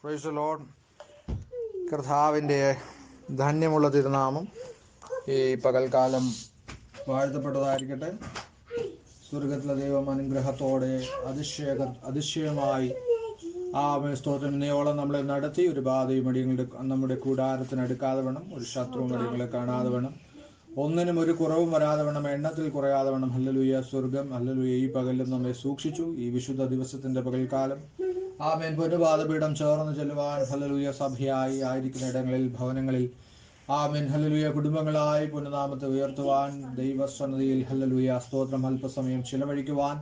Price the Lord. കർത്താവിൻ്റെ ധന്യമുള്ള തിരുനാമം ഈ പകൽക്കാലം വാഴ്ത്തപ്പെട്ടതായിരിക്കട്ടെ. സ്വർഗത്തിലെ ദൈവം അനുഗ്രഹത്തോടെ അതിശയമായി സ്തോത്രം ഇന്നയോളം നമ്മളെ നടത്തി. ഒരു ബാധയും അടിയങ്ങളുടെ നമ്മുടെ കൂടാരത്തിന് അടുക്കാതെ വേണം, ഒരു ശത്രുവും അടിയങ്ങളെ കാണാതെ വേണം, ഒന്നിനും ഒരു കുറവും വരാതെ വേണം, എണ്ണത്തിൽ കുറയാതെ വേണം. ഹല്ലേലൂയ. സ്വർഗം ഹല്ലേലൂയ ഈ പകലിലും നമ്മെ സൂക്ഷിച്ചു. ഈ വിശുദ്ധ ദിവസത്തിന്റെ പകൽക്കാലം ആമേൻ പൊന്നുപാദപീഠം ചേർന്ന് ചെല്ലുവാൻ ഹല്ലേലൂയ സഭയായി ആയിരിക്കുന്ന ഇടങ്ങളിൽ, ഭവനങ്ങളിൽ ആമേൻ ഹല്ലേലൂയ കുടുംബങ്ങളായി പൊന്നുനാമത്തെ ഉയർത്തുവാൻ ദൈവസന്നിധിയിൽ ഹല്ലേലൂയ സ്തോത്രം അല്പസമയം ചിലവഴിക്കുവാൻ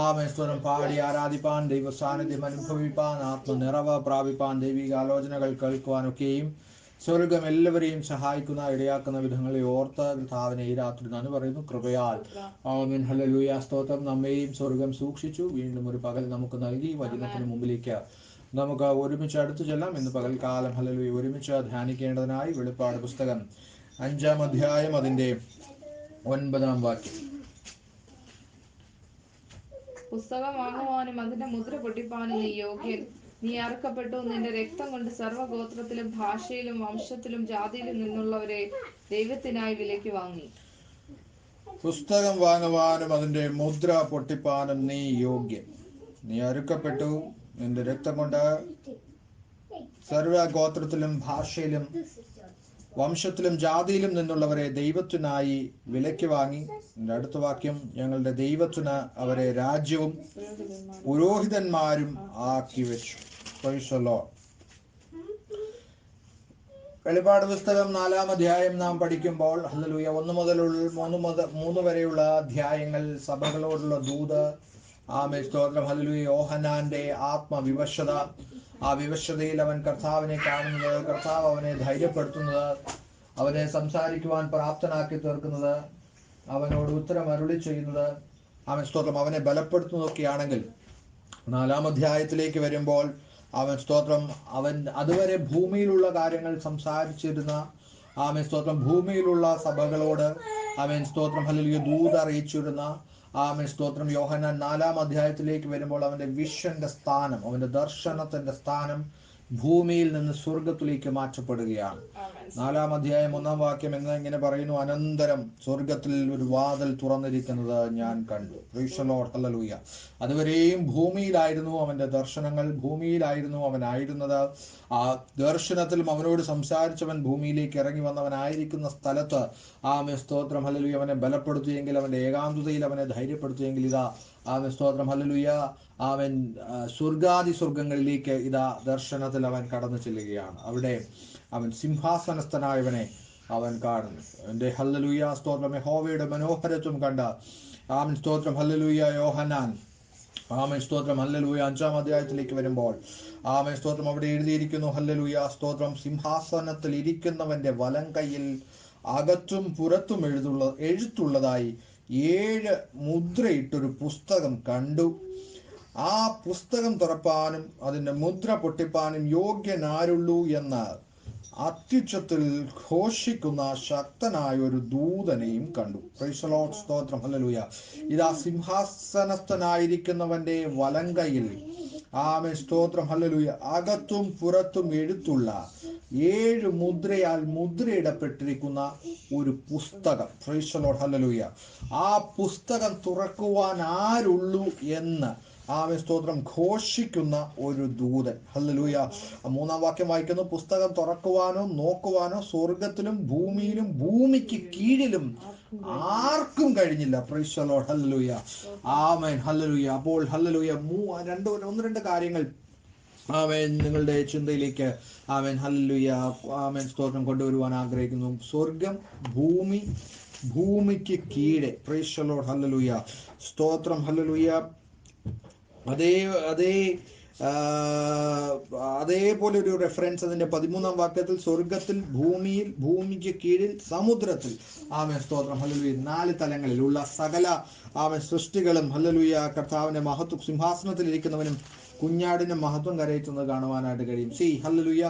ആമേൻ സ്തോത്രം പാടി ആരാധിപ്പാൻ, ദൈവ സാന്നിധ്യം അനുഭവിപ്പാൻ, ആത്മനിറവ് പ്രാപിപ്പാൻ, ദൈവിക ആലോചനകൾ കേൾക്കുവാനൊക്കെയും സ്വർഗം എല്ലാവരെയും സഹായിക്കുന്ന ഇടയാക്കുന്ന വിധങ്ങളെ ഓർത്ത് കർത്താവിനെ ഈ രാത്രി നന്ദി പറയുന്നു. കൃപയാൽ ആമേൻ ഹല്ലേലൂയ സ്തോത്രം നമ്മെയും സ്വർഗം സൂക്ഷിച്ചു. വീണ്ടും ഒരു പകൽ നമുക്ക് നൽകി. വചനത്തിന് മുമ്പിലേക്ക് നമുക്ക് ഒരുമിച്ച് അടുത്തു ചെല്ലാം. ഇന്ന് പകൽക്കാലം ഹല്ലേലൂയ ഒരുമിച്ച് ധ്യാനിക്കേണ്ടതിനായി വെളിപ്പാട് പുസ്തകം 5-ാം അധ്യായം അതിന്റെ 9-ാം വാക്യം. പുസ്തകം വാങ്ങുവാനും അതിന്റെ മുദ്ര പൊട്ടിപ്പാനും നീ യോഗ്യൻ. നീ അറുക്കപ്പെട്ടു. നിന്റെ രക്തം കൊണ്ട് സർവ്വഗോത്രത്തിലും ഭാഷയിലും വംശത്തിലും ജാതിയിലും നിന്നുള്ളവരെ ദൈവത്തിനായി വിലയ്ക്ക് വാങ്ങി. പുസ്തകം വാങ്ങുവാനും അതിന്റെ മുദ്ര പൊട്ടിപ്പാനും നീ യോഗ്യൻ. നീ അറുക്കപ്പെട്ടു. നിന്റെ രക്തം കൊണ്ട് സർവ്വഗോത്രത്തിലും ഭാഷയിലും വംശത്തിലും ജാതിയിലും നിന്നുള്ളവരെ ദൈവത്തിനായി വിലയ്ക്ക് വാങ്ങി. അടുത്ത വാക്യം, ഞങ്ങളുടെ ദൈവത്തിന് അവരെ രാജ്യവും പുരോഹിതന്മാരും ആക്കി വെച്ചു. Price the Lord. വെളിപ്പാട് പുസ്തകം 4-ാം അധ്യായം നാം പഠിക്കുമ്പോൾ ഹല്ലേലൂയ 1 മുതൽ 3 വരെയുള്ള അധ്യായങ്ങൾ സഭകളോടുള്ള ദൂത്. ആമേൻ സ്തോത്രം ഹല്ലേലൂയ. യോഹന്നാന്റെ ആത്മവിവശത, ആ വിവശതയിൽ അവൻ കർത്താവിനെ കാണുന്നത്, കർത്താവ് അവനെ ധൈര്യപ്പെടുത്തുന്നത്, അവനെ സംസാരിക്കുവാൻ പ്രാപ്തനാക്കി തീർക്കുന്നത്, അവനോട് ഉത്തരം അരുളി ചെയ്യുന്നത്, അവൻ സ്തോത്രം അവനെ ബലപ്പെടുത്തുന്നതൊക്കെയാണെങ്കിൽ 4-ാം അധ്യായത്തിലേക്ക് വരുമ്പോൾ അവൻ സ്തോത്രം അവൻ അതുവരെ ഭൂമിയിലുള്ള കാര്യങ്ങൾ സംസാരിച്ചിരുന്ന ആമേൻ സ്തോത്രം ഭൂമിയിലുള്ള സഭകളോട് അവൻ സ്തോത്രം ഹല്ലേലൂയ ദൂത് അറിയിച്ചിരുന്ന ആമേൻ സ്തോത്രം യോഹന്നാൻ 4-ാം അധ്യായത്തിലേക്ക് വരുമ്പോൾ അവന്റെ വിഷന്റെ സ്ഥാനം, അവന്റെ ദർശനത്തിന്റെ സ്ഥാനം ഭൂമിയിൽ നിന്ന് സ്വർഗത്തിലേക്ക് മാറ്റപ്പെടുകയാണ്. 4-ാം അധ്യായം 1-ാം വാക്യം ഇങ്ങനെ പറയുന്നു, അനന്തരം സ്വർഗത്തിൽ ഒരു വാതിൽ തുറന്നിരിക്കുന്നത് ഞാൻ കണ്ടു. Price the lord. ഹല്ലേലൂയ. അതുവരെയും ഭൂമിയിലായിരുന്നു അവന്റെ ദർശനങ്ങൾ, ഭൂമിയിലായിരുന്നു അവനായിരുന്നത്. ആ ദർശനത്തിലും അവനോട് സംസാരിച്ചവൻ ഭൂമിയിലേക്ക് ഇറങ്ങി വന്നവനായിരിക്കുന്ന സ്ഥലത്ത് ആമേൻ സ്തോത്രം ഹല്ലേലൂയ അവനെ ബലപ്പെടുത്തിയെങ്കിൽ, അവന്റെ ഏകാന്തതയിൽ അവനെ ധൈര്യപ്പെടുത്തിയെങ്കിൽ, ഇതാ ആമേൻ സ്തോത്രം ഹല്ലേലൂയ അവൻ സ്വർഗാദി സ്വർഗങ്ങളിലേക്ക് ഇതാ ദർശനത്തിൽ അവൻ കടന്നു ചെല്ലുകയാണ്. അവിടെ അവൻ സിംഹാസനസ്ഥനായവനെ അവൻ കാണുന്നു. അവന്റെ ഹല്ലേലൂയ സ്തോത്രം യഹോവയുടെ മനോഹരത്വം കണ്ട ആമേൻ സ്തോത്രം ഹല്ലേലൂയ യോഹന്നാൻ ആമേൻ സ്തോത്രം ഹല്ലേലൂയ 5-ാം അധ്യായത്തിലേക്ക് വരുമ്പോൾ ആമേൻ സ്തോത്രം അവിടെ എഴുതിയിരിക്കുന്നു ഹല്ലേലൂയ സ്തോത്രം സിംഹാസനത്തിൽ ഇരിക്കുന്നവന്റെ വലം കൈയിൽ അകത്തും പുറത്തും എഴുത്തുള്ളതായി 7 മുദ്രയിട്ടൊരു പുസ്തകം കണ്ടു. ആ പുസ്തകം തുറപ്പാനും അതിന്റെ മുദ്ര പൊട്ടിപ്പാനും യോഗ്യനാരുള്ളൂ എന്ന് അത്യുച്ചത്തിൽ ഘോഷിക്കുന്ന ശക്തനായ ഒരു ദൂതനെയും കണ്ടു. Price the lord. സ്തോത്രം ഹല്ലേലൂയ. ഇതാ സിംഹാസനസ്ഥനായിരിക്കുന്നവന്റെ വലങ്കയിൽ ആമേൻ സ്തോത്രം ഹല്ലേലൂയ അകത്തും പുറത്തും എഴുത്തുള്ള 7 മുദ്രയാൽ മുദ്രയിടപ്പെട്ടിരിക്കുന്ന ഒരു പുസ്തകം. Price the lord. ഹല്ലേലൂയ. ആ പുസ്തകം തുറക്കുവാൻ ആരുള്ളൂ എന്ന് ആമേൻ സ്തോത്രം ഘോഷിക്കുന്ന ഒരു ദൂതൻ. ഹല്ലേലൂയ. 3-ാം വാക്യം വായിക്കുന്നു, പുസ്തകം തുറക്കുവാനോ നോക്കുവാനോ സ്വർഗത്തിലും ഭൂമിയിലും ഭൂമിക്ക് കീഴിലും ആർക്കും കഴിഞ്ഞില്ല. Price the lord. ഹല്ലേലൂയ. Amen hallelujah. അപ്പോൾ ഹല്ലേലൂയ 1-2 കാര്യങ്ങൾ ആമേൻ നിങ്ങളുടെ ചിന്തയിലേക്ക് ആമേൻ ഹല്ലേലൂയ ആമേൻ സ്തോത്രം കൊണ്ടുവരുവാൻ ആഗ്രഹിക്കുന്നു. സ്വർഗം, ഭൂമി, ഭൂമിക്ക് കീഴെ. Price the lord. ഹല്ലേലൂയ. സ്തോത്രം ഹല്ലേലൂയ. അതേപോലെ ഒരു റെഫറൻസ് അതിന്റെ 13-ാം വാക്യത്തിൽ സ്വർഗത്തിൽ, ഭൂമിയിൽ, ഭൂമിക്ക് കീഴിൽ, സമുദ്രത്തിൽ ആമേൻ സ്തോത്രം ഹല്ലേലൂയ 4 തലങ്ങളിലുള്ള സകല ആമേൻ സൃഷ്ടികളും ഹല്ലേലൂയ കർത്താവിന്റെ മഹത്വം, സിംഹാസനത്തിൽ ഇരിക്കുന്നവനും കുഞ്ഞാടിന്റെ മഹത്വം കരയറ്റുന്നത് കാണുവാനായിട്ട് കഴിയും. ഹല്ലേലൂയ.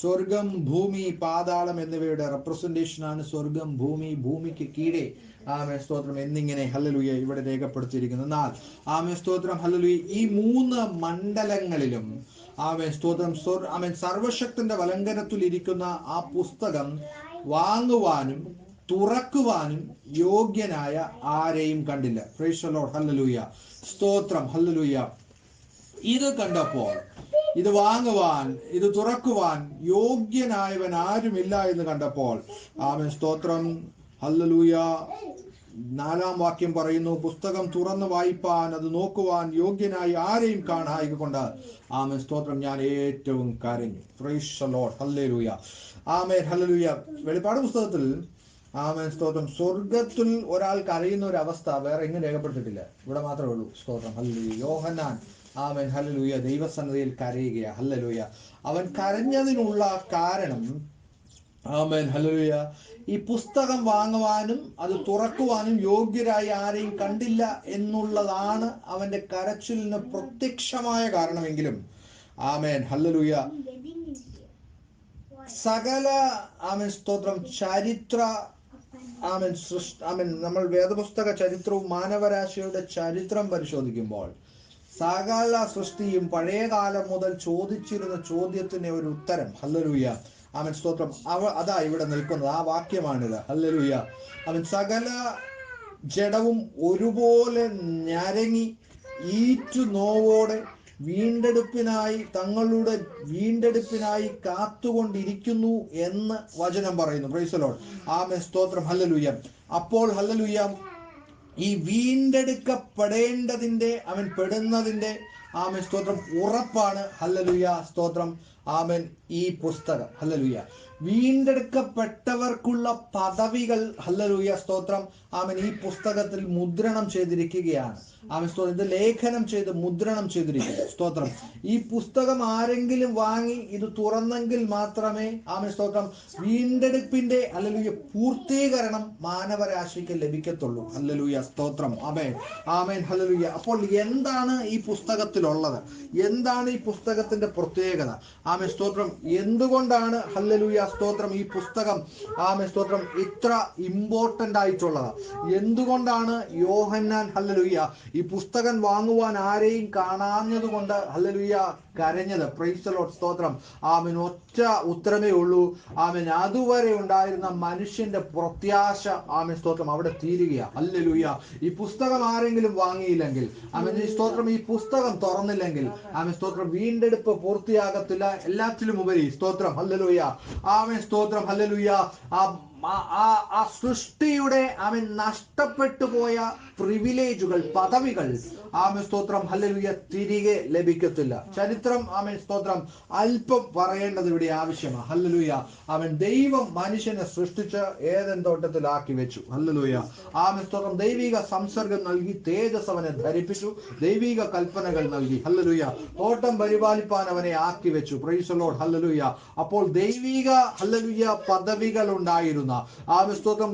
സ്വർഗം, ഭൂമി, പാതാളം എന്നിവയുടെ റെപ്രസെന്റേഷനാണ് സ്വർഗം, ഭൂമി, ഭൂമിക്ക് കീഴെ ആമേൻ സ്തോത്രം എന്നിങ്ങനെ ഹല്ലേലൂയ ഇവിടെ രേഖപ്പെടുത്തിയിരിക്കുന്നു. എന്നാൽ ആമേൻ സ്തോത്രം ഹല്ലേലൂയ ഈ 3 മണ്ഡലങ്ങളിലും ആമേൻ സ്തോത്രം. ആമേൻ സർവശക്തന്റെ വലങ്കരത്തിൽ ഇരിക്കുന്ന ആ പുസ്തകം വാങ്ങുവാനും തുറക്കുവാനും യോഗ്യനായ ആരെയും കണ്ടില്ല. Price the lord. ഹല്ലേലൂയ. സ്തോത്രം. ഹല്ലേലൂയ. ഇത് കണ്ടപ്പോൾ ഇത് വാങ്ങുവാൻ ഇത് തുറക്കുവാൻ യോഗ്യനായവൻ ആരുമില്ല എന്ന് കണ്ടപ്പോൾ ആമേൻ സ്തോത്രം. ഹല്ലേലൂയ. 4-ാം വാക്യം പറയുന്നു, പുസ്തകം തുറന്ന് വായിപ്പാൻ അത് നോക്കുവാൻ യോഗ്യനായി ആരെയും കാണായികൊണ്ട് ആമേൻ സ്തോത്രം ഞാൻ ഏറ്റവും കരഞ്ഞു. Price the lord. ഹല്ലേലൂയ. ആമേൻ. ഹല്ലേലൂയ. വെളിപ്പാട് പുസ്തകത്തിൽ ആമേൻ സ്തോത്രം സ്വർഗത്തിൽ ഒരാൾ കരയുന്ന ഒരു അവസ്ഥ വേറെ എങ്ങും രേഖപ്പെടുത്തിയിട്ടില്ല. ഇവിടെ മാത്രമേ ഉള്ളൂ. സ്തോത്രം. ഹല്ലേലൂയ. യോഹന്നാൻ ആമേൻ ഹല്ലേലൂയ ദൈവസന്നിധിയിൽ കരയുക. ഹല്ലേലൂയ. അവൻ കരഞ്ഞതിനുള്ള കാരണം ആമേൻ ഹല്ലേലൂയ ഈ പുസ്തകം വാങ്ങുവാനും അത് തുറക്കുവാനും യോഗ്യരായി ആരെയും കണ്ടില്ല എന്നുള്ളതാണ് അവന്റെ കരച്ചിലിന് പ്രത്യക്ഷമായ കാരണമെങ്കിലും ആമേൻ ഹല്ലേലൂയ സകല ആമേൻ സ്തോത്രം ചരിത്ര ആമേൻ ആമേൻ നമ്മൾ വേദപുസ്തക ചരിത്രവും മാനവരാശിയുടെ ചരിത്രം പരിശോധിക്കുമ്പോൾ സകല സൃഷ്ടിയും പഴയകാലം മുതൽ ചോദിച്ചിരുന്ന ചോദ്യത്തിന് ഒരു ഉത്തരം. ഹല്ലേലൂയ. ആമേൻ സ്തോത്രം. അതാ ഇവിടെ നിൽക്കുന്നത്. ആ വാക്യമാണിത്. ഹല്ലേലൂയ. അവൻ സകല ജഡവും ഒരുപോലെ ഞരങ്ങി ഈറ്റു നോവോടെ തങ്ങളുടെ വീണ്ടെടുപ്പിനായി കാത്തുകൊണ്ടിരിക്കുന്നു എന്ന് വചനം പറയുന്നു. Price the lord. ആമേൻ സ്തോത്രം. ഹല്ലേലൂയ. അപ്പോൾ ഹല്ലേലൂയ ഈ വീണ്ടെടുക്കപ്പെടേണ്ടതിന്റെ അവൻ പെടുന്നതിന്റെ ആമേൻ സ്തോത്രം ഉറപ്പാണ്. ഹല്ലേലൂയ. സ്തോത്രം. ആമേൻ ഈ പുസ്തകം. ഹല്ലേലൂയ. വീണ്ടെടുക്കപ്പെട്ടവർക്കുള്ള പദവികൾ ഹല്ലേലൂയ സ്തോത്രം ആമേൻ ഈ പുസ്തകത്തിൽ മുദ്രണം ചെയ്തിരിക്കുകയാണ്. ആമേൻ സ്തോത്രം. ഇത് ലേഖനം ചെയ്ത് മുദ്രണം ചെയ്തിരിക്കുന്നു. സ്തോത്രം. ഈ പുസ്തകം ആരെങ്കിലും വാങ്ങി ഇത് തുറന്നെങ്കിൽ മാത്രമേ ആമേൻ സ്തോത്രം വീണ്ടെടുപ്പിന്റെ ഹല്ലേലൂയ പൂർത്തീകരണം മാനവരാശിക്ക് ലഭിക്കത്തുള്ളൂ. ഹല്ലേലൂയ. സ്തോത്രം. ആമേൻ. ആമേൻ. ഹല്ലേലൂയ. അപ്പോൾ എന്താണ് ഈ പുസ്തകത്തിലുള്ളത്? എന്താണ് ഈ പുസ്തകത്തിന്റെ പ്രത്യേകത? ആമേൻ സ്തോത്രം. എന്തുകൊണ്ടാണ് ഹല്ലേലൂയ സ്തോത്രം ഈ പുസ്തകം ആമേൻ സ്തോത്രം ഇത്ര ഇമ്പോർട്ടന്റ് ആയിട്ടുള്ളത്? എന്തുകൊണ്ടാണ് യോഹന്നാൻ ഹല്ലേലൂയ ഈ പുസ്തകം വാങ്ങുവാൻ ആരെയും കാണാഞ്ഞതുകൊണ്ട് ഹല്ലേലൂയ കരഞ്ഞത്? Price the lord. സ്തോത്രം. ആമേൻ. ഒറ്റ ഉത്തരമേ ഉള്ളൂ. ആമേൻ. അതുവരെ ഉണ്ടായിരുന്ന മനുഷ്യന്റെ പ്രത്യാശ ആമേൻ സ്തോത്രം അവിടെ തീരുകയാ. ഹല്ലേലൂയ. ഈ പുസ്തകം ആരെങ്കിലും വാങ്ങിയില്ലെങ്കിൽ ആമേൻ ഈ സ്തോത്രം ഈ പുസ്തകം തുറന്നില്ലെങ്കിൽ ആമേൻ സ്തോത്രം വീണ്ടെടുപ്പ് പൂർത്തിയാകത്തില്ല. എല്ലാത്തിലും ഉപരി സ്തോത്രം. ഹല്ലേലൂയ. ആമേൻ സ്തോത്രം. ഹല്ലേലൂയ. ആ സൃഷ്ടിയുടെ അവൻ നഷ്ടപ്പെട്ടു പോയ പ്രിവിലേജുകൾ പദവികൾ ആമേൻ സ്തോത്രം ഹല്ലേലൂയ തിരികെ ലഭിക്കത്തില്ല. ചരിത്രം ആമേൻ സ്തോത്രം അല്പം പറയേണ്ടത് ഇവിടെ ആവശ്യമാണ്. ഹല്ലേലൂയ. അവൻ ദൈവം മനുഷ്യനെ സൃഷ്ടിച്ച് ഏദൻ തോട്ടത്തിലാക്കി വെച്ചു. ഹല്ലേലൂയ. ആമേൻ സ്തോത്രം. ദൈവിക സംസർഗം നൽകി തേജസ് അവനെ ധരിപ്പിച്ചു. ദൈവിക കൽപ്പനകൾ നൽകി. ഹല്ലേലൂയ. തോട്ടം പരിപാലിപ്പാൻ അവനെ ആക്കി വെച്ചു. Price the lord. ഹല്ലേലൂയ. അപ്പോൾ ദൈവിക ഹല്ലേലൂയ പദവികൾ ഉണ്ടായിരുന്ന ആമേൻ സ്തോത്രം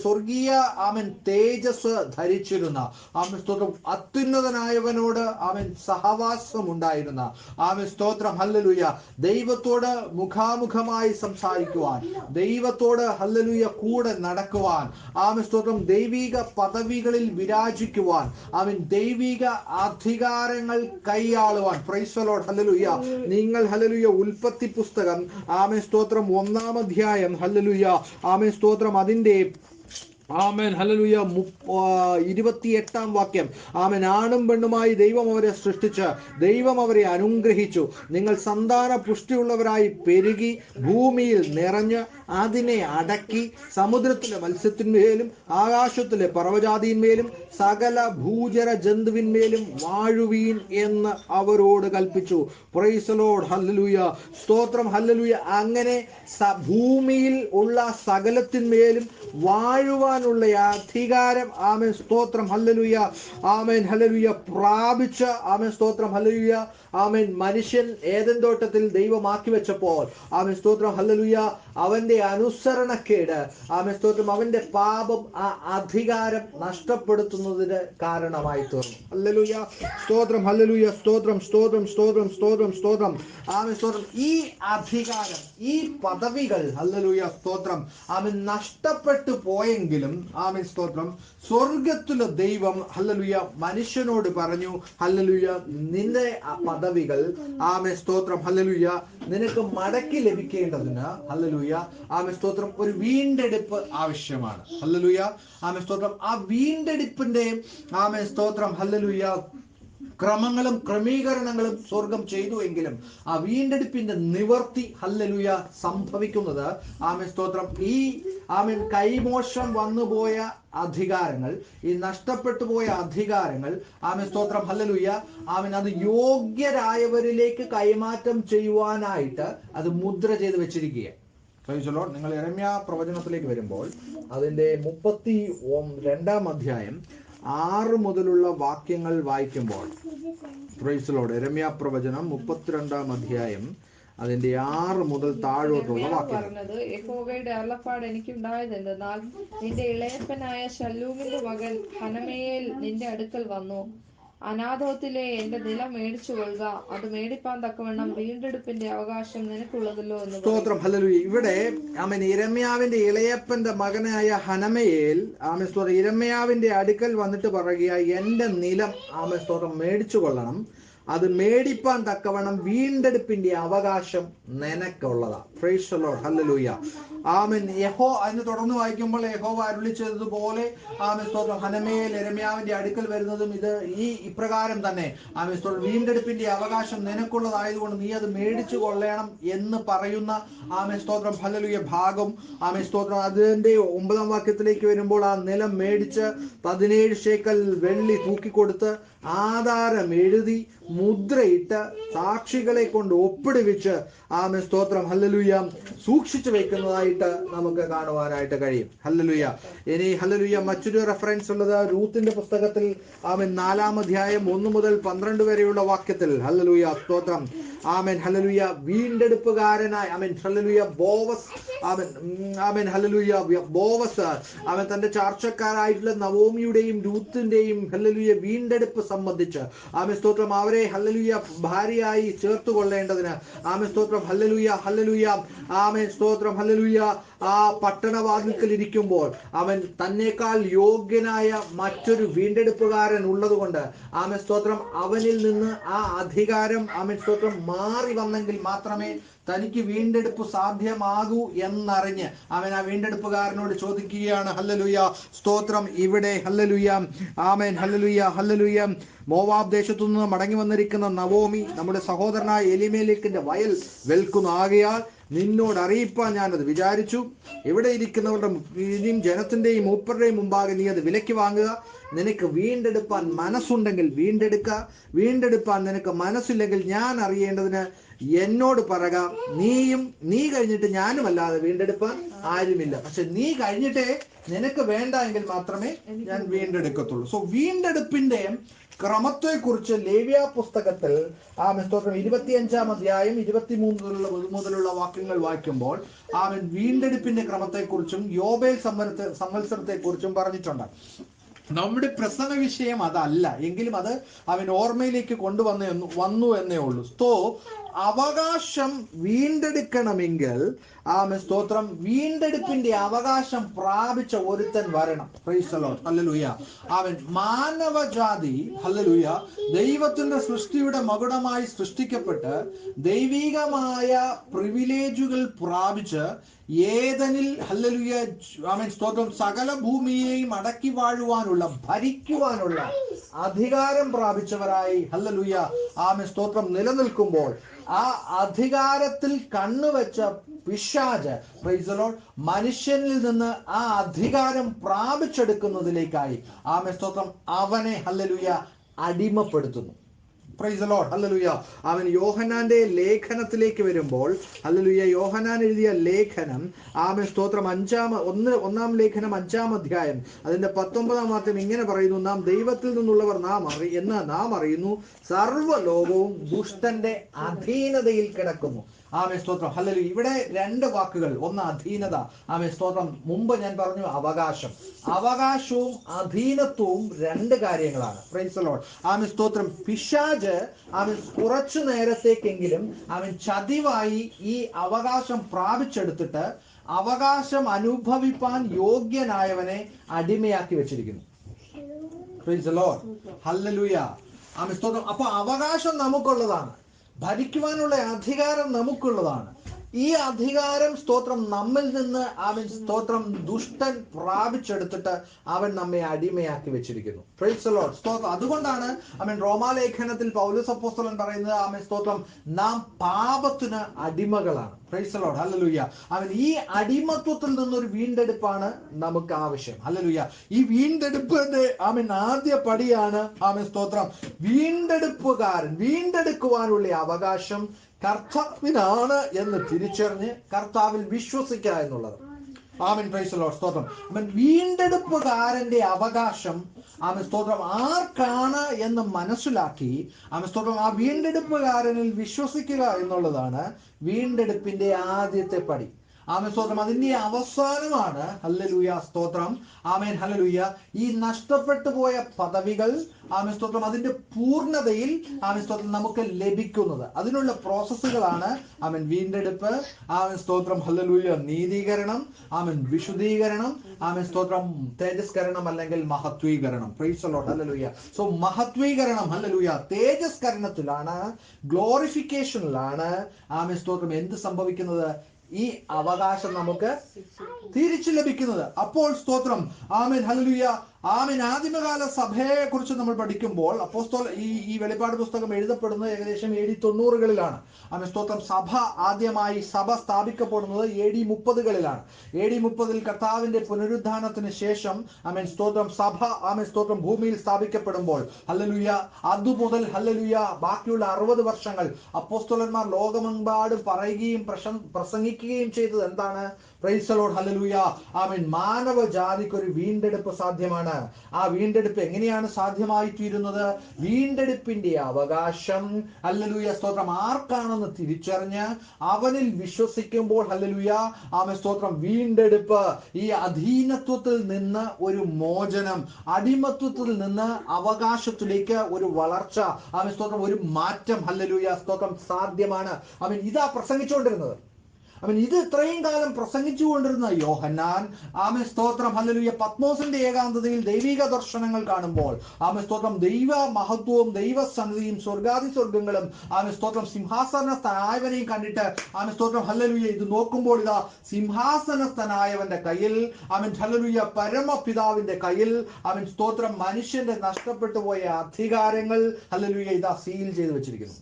സ്വർഗീയ ആമേൻ തേജസ് ധരിച്ചിരുന്ന ആമേൻ സ്തോത്രം അത്യുന്നതനായവനോട് അവൻ സഹവാസം ഉണ്ടായിരുന്ന ആമേൻ സ്തോത്രം ഹല്ലേലൂയ ദൈവത്തോട് മുഖാമുഖമായി സംസാരിക്കുവാൻ, ദൈവത്തോട് ഹല്ലേലൂയ കൂടെ നടക്കുവാൻ, ആമേൻ സ്തോത്രം ദൈവിക പദവികളിൽ വിരാജിക്കുവാൻ, അവൻ ദൈവിക അധികാരങ്ങൾ കൈയാളുവാൻ. Praise the lord. ഹല്ലേലൂയ. നിങ്ങൾ ഹല്ലേലൂയ ഉൽപ്പത്തി പുസ്തകം ആമേൻ സ്തോത്രം 1-ാം അധ്യായം ഹല്ലേലൂയ ആമേൻ സ്തോത്രം അതിന്റെ ആമേൻ ഹല്ലേലൂയ 28-ാം വാക്യം. ആമേൻ. ആണും പെണ്ണുമായി ദൈവം അവരെ സൃഷ്ടിച്ച് ദൈവം അവരെ അനുഗ്രഹിച്ചു. നിങ്ങൾ സന്താന പുഷ്ടിയുള്ളവരായി പെരുകി ഭൂമിയിൽ നിറഞ്ഞ് അതിനെ അടക്കി സമുദ്രത്തിലെ മത്സ്യത്തിന്മേലും ആകാശത്തിലെ പർവ്വജാതിന്മേലും സകല ഭൂചര ജന്തുവിന്മേലും വാഴുവീൻ എന്ന് അവരോട് കൽപ്പിച്ചു. Price the lord. ഹല്ലേലൂയ. സ്തോത്രം. ഹല്ലേലൂയ. അങ്ങനെ ഭൂമിയിൽ ഉള്ള സകലത്തിന്മേലും വാഴുവാനുള്ള അധികാരം ആമേൻ സ്തോത്രം ഹല്ലേലൂയ ആമേൻ ഹല്ലേലൂയ പ്രാപിച്ച ആമേൻ സ്തോത്രം ഹല്ലേലൂയ ആമേൻ മനുഷ്യൻ ഏദൻ തോട്ടത്തിൽ ദൈവമാക്കി വെച്ചപ്പോൾ ആമേൻ സ്തോത്രം ഹല്ലേലൂയ അവന്റെ അനുസരണക്കേട് ആമേൻ സ്തോത്രം അവന്റെ പാപം ആ അധികാരം നഷ്ടപ്പെടുത്തുന്ന നടത്തുന്നതിന് കാരണമായി തീർന്നു. ഹല്ലേലൂയ, സ്തോത്രം, ഹല്ലേലൂയ, സ്തോത്രം, സ്തോത്രം, സ്തോത്രം, സ്തോത്രം, സ്തോത്രം. ആമേൻ, സ്തോത്രം. ഈ അധികാരം, ഈ പദവികൾ, ഹല്ലേലൂയ, സ്തോത്രം, ആമേൻ, നഷ്ടപ്പെട്ടു പോയെങ്കിലും, ആമേൻ, സ്തോത്രം, സ്വർഗത്തിലെ ദൈവം, ഹല്ലേലൂയ, മനുഷ്യനോട് പറഞ്ഞു, ഹല്ലേലൂയ, നിന്റെ പദവികൾ, ആമേൻ, സ്തോത്രം, ഹല്ലേലൂയ, നിനക്ക് മടക്കി ലഭിക്കേണ്ടതിന്, ഹല്ലേലൂയ, ആമേൻ, സ്തോത്രം, ഒരു വീണ്ടെടുപ്പ് ആവശ്യമാണ്. ഹല്ലേലൂയ, ആമേൻ, സ്തോത്രം. ആ വീണ്ടെടുപ്പിന്റെ, ആമേൻ, സ്തോത്രം, ഹല്ലേലൂയ, ക്രമങ്ങളും ക്രമീകരണങ്ങളും സ്വർഗം ചെയ്തു എങ്കിലും ആ വീണ്ടെടുപ്പിന്റെ നിവർത്തി, ഹല്ലേലൂയ, സംഭവിക്കുന്നത്, ആമേൻ, സ്തോത്രം, ഈ ആമേൻ കൈമോശം വന്നുപോയ അധികാരങ്ങൾ, ഈ നഷ്ടപ്പെട്ടു പോയ അധികാരങ്ങൾ, ആമേൻ, സ്തോത്രം, ഹല്ലേലൂയ, ആമേൻ, അത് യോഗ്യരായവരിലേക്ക് കൈമാറ്റം ചെയ്യുവാനായിട്ട് അത് മുദ്ര ചെയ്ത് വെച്ചിരിക്കുക. നിങ്ങൾ യെരമ്യാ പ്രവചനത്തിലേക്ക് വരുമ്പോൾ അതിന്റെ 32-ാം അധ്യായം 6 മുതലുള്ള വാക്യങ്ങൾ വായിക്കുമ്പോൾ, പ്രൈസ് ലോർഡ്, യെരമ്യാ പ്രവചനം 32-ാം അധ്യായം അതിന്റെ 6 മുതൽ താഴോട്ടുള്ള വാക്യങ്ങൾ. പറഞ്ഞത്, യഹോവയുടെ അരുളപ്പാട് എനിക്കുണ്ടായത് എന്തെന്നാൽ, നിന്റെ ഇളയപ്പനായ ശല്ലൂമിന്റെ മകൻ ഹനമയേൽ നിന്റെ അടുക്കൽ വന്നു, അനാഥോത്തിലെ എന്റെ നിലം മേടിച്ചു കൊള്ളുക, അത് മേടിപ്പാൻ തക്കവണ്ണം വീണ്ടെടുപ്പിന്റെ അവകാശം നിനക്കുള്ളതല്ലോ എന്ന്. സ്തോത്രം, ഹല്ലേലൂയ. ഇവിടെ ആമേൻ യിരെമ്യാവിന്റെ ഇളയപ്പന്റെ മകനായ ഹനമയേൽ, ആമേൻ, സ്തോത്രം, യിരെമ്യാവിന്റെ അടുക്കൽ വന്നിട്ട് പറയുക, എന്റെ നിലം, ആമേൻ, സ്തോത്രം, മേടിച്ചു കൊള്ളണം, അത് മേടിപ്പാൻ തക്കവണ്ണം വീണ്ടെടുപ്പിന്റെ അവകാശം നിനക്കുള്ളതാ. പ്രൈസ് ദി ലോർഡ്, ഹല്ലേലൂയ, ആമേൻ. അതിന് തുടർന്ന് വായിക്കുമ്പോൾ യഹോവ അരുളിച്ചതുപോലെ, ആമേൻ, സ്തോത്രം, ഹനമയേൽ യിരെമ്യാവിന്റെ അടുക്കൽ വരുന്നതും ഈ ഇപ്രകാരം തന്നെ, ആമേൻ, സ്തോത്രം, വീണ്ടെടുപ്പിന്റെ അവകാശം നിനക്കുള്ളതായതുകൊണ്ട് നീ അത് മേടിച്ചു കൊള്ളണം എന്ന് പറയുന്ന, ആമേൻ, സ്തോത്രം, ഹല്ലേലൂയ, ഭാഗം, ആമേൻ, സ്തോത്രം, അതിന്റെ 9-ാം വാക്യത്തിലേക്ക് വരുമ്പോൾ ആ നിലം മേടിച്ച് 17 ശേക്കൽ വെള്ളി തൂക്കിക്കൊടുത്ത് ആധാരം എഴുതി മുദ്രയിട്ട് സാക്ഷികളെ കൊണ്ട് ഒപ്പിടുവിച്ച്, ആമേൻ, സ്തോത്രം, ഹല്ലേലൂയ, സൂക്ഷിച്ചു വെക്കുന്നതായിട്ട് നമുക്ക് കാണുവാനായിട്ട് കഴിയും. ഹല്ലേലൂയ. ഇനി, ഹല്ലേലൂയ, മറ്റൊരു റെഫറൻസ് ഉള്ളത് രൂത്തിന്റെ പുസ്തകത്തിൽ, ആമേൻ, 4-ാം അധ്യായം 1 മുതൽ 12 വരെയുള്ള വാക്യത്തിൽ, ഹല്ലേലൂയ, സ്തോത്രം, ആമേൻ, ഹല്ലേലൂയ, വീണ്ടെടുപ്പുകാരനായ, ആമേൻ, ഹല്ലേലൂയ, ബോവസ്, ആമേൻ, ആമേൻ, ഹല്ലേലൂയ, ബോവസ്, ആമേൻ, തന്റെ ചാർച്ചക്കാരായിട്ടുള്ള നവോമിയുടെയും രൂത്തിന്റെയും, ഹല്ലേലൂയ, വീണ്ടെടുപ്പ് സംബന്ധിച്ച്, ആമേൻ, സ്തോത്രം, അവരെ, ഹല്ലേലൂയ, ഭാര്യയായി ചേർത്തുകൊള്ളേണ്ടതിന്, ആമേൻ, സ്തോത്രം, ഹല്ലേലൂയ, ഹല്ലേലൂയ, ആമേൻ, സ്തോത്രം, ഹല്ലേലൂയ, ആ പട്ടണവാതിൽക്കൽ ഇരിക്കുമ്പോൾ അവൻ തന്നേക്കാൾ യോഗ്യനായ മറ്റൊരു വീണ്ടെടുപ്പുകാരൻ ഉള്ളതുകൊണ്ട്, ആമേൻ, സ്തോത്രം, അവനിൽ നിന്ന് ആ അധികാരം, ആമേൻ, സ്തോത്രം, മാറി വന്നെങ്കിൽ മാത്രമേ തനിക്ക് വീണ്ടെടുപ്പ് സാധ്യമാകൂ എന്നറിഞ്ഞ് അവൻ ആ വീണ്ടെടുപ്പുകാരനോട് ചോദിക്കുകയാണ്. ഹല്ലേലൂയ, സ്തോത്രം, ഇവിടെ, ഹല്ലേലൂയ, ആമേൻ, ഹല്ലേലൂയ, ഹല്ലേലൂയ, മോവാബ് ദേശത്തു നിന്ന് മടങ്ങി വന്നിരിക്കുന്ന നവോമി നമ്മുടെ സഹോദരനായ എലിമേലെക്കിന്റെ വയൽ വെൽക്കുന്നു, ആകയാൽ നിന്നോട് അറിയിപ്പാൻ ഞാനത് വിചാരിച്ചു. ഇവിടെ ഇരിക്കുന്നവരുടെ ഇനിയും ജനത്തിന്റെയും മൂപ്പരുടെയും മുമ്പാകെ നീ അത് വിലയ്ക്ക് വാങ്ങുക. നിനക്ക് വീണ്ടെടുപ്പാൻ മനസ്സുണ്ടെങ്കിൽ വീണ്ടെടുക്കുക, വീണ്ടെടുപ്പാൻ നിനക്ക് മനസ്സില്ലെങ്കിൽ ഞാൻ അറിയേണ്ടതിന് എന്നോട് പറക. നീ കഴിഞ്ഞിട്ട് ഞാനും അല്ലാതെ വീണ്ടെടുപ്പാൻ ആരുമില്ല. പക്ഷെ നീ കഴിഞ്ഞിട്ടേ നിനക്ക് വേണ്ട എങ്കിൽ മാത്രമേ ഞാൻ വീണ്ടെടുക്കത്തുള്ളൂ. സോ വീണ്ടെടുപ്പിന്റെ ക്രമത്തെക്കുറിച്ച് ലേവ്യ പുസ്തകത്തിൽ, ആമേൻ, സ്തോത്രം, 25-ാം അധ്യായം 23 മുതലുള്ള വാക്യങ്ങൾ വായിക്കുമ്പോൾ, ആമേൻ, വീണ്ടെടുപ്പിന്റെ ക്രമത്തെക്കുറിച്ചും യോബേൽ സംവത്സരത്തെക്കുറിച്ചും പറഞ്ഞിട്ടുണ്ട്. നമ്മുടെ പ്രസംഗ വിഷയം അതല്ല എങ്കിലും അത് അവൻ ഓർമ്മയിലേക്ക് വന്നു എന്നേ ഉള്ളൂ. അവകാശം വീണ്ടെടുക്കണമെങ്കിൽ, ആമേൻ, സ്തോത്രം, വീണ്ടെടുപ്പിന്റെ അവകാശം പ്രാപിച്ച ഒരുത്തൻ വരണം. പ്രൈസ് ദി ലോർഡ്, ഹല്ലേലൂയ, ആമേൻ. മാനവജാതി, ഹല്ലേലൂയ, ദൈവത്തിന്റെ സൃഷ്ടിയുടെ മകുടമായി സൃഷ്ടിക്കപ്പെട്ട് ദൈവികമായ പ്രിവിലേജുകൾ പ്രാപിച്ച് ഏദനിൽ, ഹല്ലേലൂയ, ആമേൻ, സ്തോത്രം, സകല ഭൂമിയെയും അടക്കി വാഴുവാനുള്ള, ഭരിക്കുവാനുള്ള അധികാരം പ്രാപിച്ചവരായി, ഹല്ലേലൂയ, ആമേൻ, സ്തോത്രം, നിലനിൽക്കുമ്പോൾ ആ അധികാരത്തിൽ കണ്ണുവെച്ച പിശാച്, പ്രൈസ് ദി ലോർഡ്, മനുഷ്യനിൽ നിന്ന് ആ അധികാരം പ്രാപിച്ചെടുക്കുന്നതിലേക്കായി, ആമേൻ, സ്തോത്രം, അവനെ, ഹല്ലേലൂയ, അടിമപ്പെടുത്തുന്നു. Praise the lord. ഹല്ലേലൂയ. അവൻ യോഹന്നാന്റെ ലേഖനത്തിലേക്ക് വരുമ്പോൾ, ഹല്ലേലൂയ, യോഹന്നാൻ എഴുതിയ ലേഖനം, ആമേൻ സ്തോത്രം, ഒന്നാം ലേഖനം 5-ാം അധ്യായം അതിന്റെ 19-ാം വാക്യം ഇങ്ങനെ പറയുന്നു: നാം ദൈവത്തിൽ നിന്നുള്ളവർ എന്ന് നാം അറിയുന്നു, സർവ്വലോകവും ദുഷ്ടന്റെ അധീനതയിൽ കിടക്കുന്നു. ആമേൻ സ്തോത്രം. ഹല്ലേലൂയ. ഇവിടെ രണ്ട് വാക്കുകൾ, ഒന്ന് അധീനത, ആമേൻ സ്തോത്രം. മുമ്പ് ഞാൻ പറഞ്ഞു അവകാശം. അവകാശവും അധീനത്വവും രണ്ട് കാര്യങ്ങളാണ്. Price the lord. ആമേൻ സ്തോത്രം. പിശാച് അവൻ കുറച്ചു നേരത്തേക്കെങ്കിലും അവൻ ചതിവായി ഈ അവകാശം പ്രാപിച്ചെടുത്തിട്ട് അവകാശം അനുഭവിപ്പാൻ യോഗ്യനായവനെ അടിമയാക്കി വെച്ചിരിക്കുന്നു. Price the lord. ഹല്ലേലൂയ. ആമേൻ സ്തോത്രം. അപ്പൊ അവകാശം നമുക്കുള്ളതാണ്, ഭരിക്കുവാനുള്ള അധികാരം നമുക്കുള്ളതാണ്. ഈ അധികാരം സ്തോത്രം നമ്മിൽ നിന്ന് അവൻ സ്തോത്രം ദുഷ്ടൻ പ്രാപിച്ചെടുത്തിട്ട് അവൻ നമ്മെ അടിമയാക്കി വെച്ചിരിക്കുന്നു. Price the lord. സ്തോത്രം. അതുകൊണ്ടാണ് അവൻ റോമാലേഖനത്തിൽ പൗലോസ് അപ്പോസ്തലൻ പറയുന്നത്, അവൻ സ്തോത്രം, നാം പാപത്തിന് അടിമകളാണ്. Praise the lord. ഹല്ലേലൂയ. അവൻ ഈ അടിമത്വത്തിൽ നിന്നൊരു വീണ്ടെടുപ്പാണ് നമുക്ക് ആവശ്യം. ഹല്ലേലൂയ. ഈ വീണ്ടെടുപ്പിന്റെ അവൻ ആദ്യ പടിയാണ് അവൻ സ്തോത്രം വീണ്ടെടുക്കുവാനുള്ള അവകാശം കർത്താവിനാണ് എന്ന് തിരിച്ചറിഞ്ഞ് കർത്താവിൽ വിശ്വസിക്കുക എന്നുള്ളത്. ആമേൻ. Praise the lord. സ്തോത്രം. അവൻ വീണ്ടെടുപ്പുകാരന്റെ അവകാശം ആമേൻ സ്തോത്രം ആർക്കാണ് എന്ന് മനസ്സിലാക്കി ആമേൻ സ്തോത്രം ആ വീണ്ടെടുപ്പുകാരനിൽ വിശ്വസിക്കുക എന്നുള്ളതാണ് വീണ്ടെടുപ്പിന്റെ ആദ്യത്തെ പടി. ആമേൻ സ്തോത്രം. അതിന്റെ അവസാനമാണ് ഹല്ലേലൂയ സ്തോത്രം. ആമേൻ. ഹല്ലേലൂയ. ഈ നഷ്ടപ്പെട്ടു പോയ പദവികൾ ആമേൻ സ്തോത്രം അതിന്റെ പൂർണ്ണതയിൽ ആമേൻ സ്തോത്രം നമുക്ക് ലഭിക്കുന്നത്. അതിനുള്ള പ്രോസസ്സുകളാണ് ആമേൻ വീണ്ടെടുപ്പ്, ആമേൻ സ്തോത്രം, ഹല്ലേലൂയ, നീതീകരണം, ആമേൻ വിശുദ്ധീകരണം, ആമേൻ സ്തോത്രം തേജസ്കരണം അല്ലെങ്കിൽ മഹത്വീകരണം. Praise the lord. ഹല്ലേലൂയ. സോ മഹത്വീകരണം, ഹല്ലേലൂയ, തേജസ്കരണത്തിലാണ്, ഗ്ലോറിഫിക്കേഷനിലാണ് ആമേൻ സ്തോത്രം എന്ത് സംഭവിക്കുന്നത്? ഈ അവകാശം നമുക്ക് തിരിച്ചു ലഭിക്കുന്നത്. അപ്പോൾ സ്തോത്രം, ആമേൻ, ഹല്ലേലൂയ, ആമേൻ. ആദിമകാല സഭയെ കുറിച്ച് നമ്മൾ പഠിക്കുമ്പോൾ ഈ വെളിപ്പാട് പുസ്തകം എഴുതപ്പെടുന്നത് ഏകദേശം AD 90-കളിലാണ്. ആമേൻ സ്തോത്രം. ആദ്യമായി സഭ സ്ഥാപിക്കപ്പെടുന്നത് AD 30-കളിലാണ്. AD 30-ൽ കർത്താവിന്റെ പുനരുദ്ധാനത്തിന് ശേഷം ആമേൻ സ്തോത്രം സഭ ആമേൻ സ്തോത്രം ഭൂമിയിൽ സ്ഥാപിക്കപ്പെടുമ്പോൾ, ഹല്ലേലൂയ, അതുമുതൽ ഹല്ലേലൂയ ബാക്കിയുള്ള 60 വർഷങ്ങൾ അപ്പോസ്തലന്മാർ ലോകമെമ്പാടും പറയുകയും പ്രസംഗിക്കുകയും ചെയ്തത് എന്താണ്? Price the lord. ഹല്ലേലൂയ. ആമേൻ. മാനവജാതിക്ക് ഒരു വീണ്ടെടുപ്പ് സാധ്യമാണ്. ആ വീണ്ടെടുപ്പ് എങ്ങനെയാണ് സാധ്യമായി തീരുന്നത്? വീണ്ടെടുപ്പിന്റെ അവകാശം, ഹല്ലേലൂയ സ്തോത്രം, ആർക്കാണെന്ന് തിരിച്ചറിഞ്ഞ് അവനിൽ വിശ്വസിക്കുമ്പോൾ, ഹല്ലേലൂയ, ആമേൻ സ്തോത്രം, വീണ്ടെടുപ്പ്, ഈ അധീനത്വത്തിൽ നിന്ന് ഒരു മോചനം, അടിമത്വത്തിൽ നിന്ന് അവകാശത്തിലേക്ക് ഒരു വളർച്ച, ആമേൻ സ്തോത്രം, ഒരു മാറ്റം, ഹല്ലേലൂയ സ്തോത്രം, സാധ്യമാണ്. ആമേൻ. ഇതാ പ്രസംഗിച്ചുകൊണ്ടിരുന്നത്. അവൻ ഇത് ഇത്രയും കാലം പ്രസംഗിച്ചു കൊണ്ടിരുന്ന യോഹന്നാൻ, ആമേൻ സ്തോത്രം, ഹല്ലേലൂയ, പത്മോസിന്റെ ഏകാന്തതയിൽ ദൈവിക ദർശനങ്ങൾ കാണുമ്പോൾ, ആമേൻ സ്തോത്രം, ദൈവ മഹത്വവും ദൈവസന്നിധിയും സ്വർഗാദി സ്വർഗങ്ങളും ആമേൻ സ്തോത്രം സിംഹാസനസ്ഥനായവനെയും കണ്ടിട്ട് ആമേൻ സ്തോത്രം, ഹല്ലേലൂയ, ഇത് നോക്കുമ്പോൾ ഇതാ സിംഹാസനസ്ഥനായവന്റെ കയ്യിൽ, ആമേൻ ഹല്ലേലൂയ, പരമപിതാവിന്റെ കയ്യിൽ, ആമേൻ സ്തോത്രം, മനുഷ്യന്റെ നഷ്ടപ്പെട്ടു പോയ അധികാരങ്ങൾ, ഹല്ലേലൂയ, ഇതാ സീൽ ചെയ്ത് വെച്ചിരിക്കുന്നു.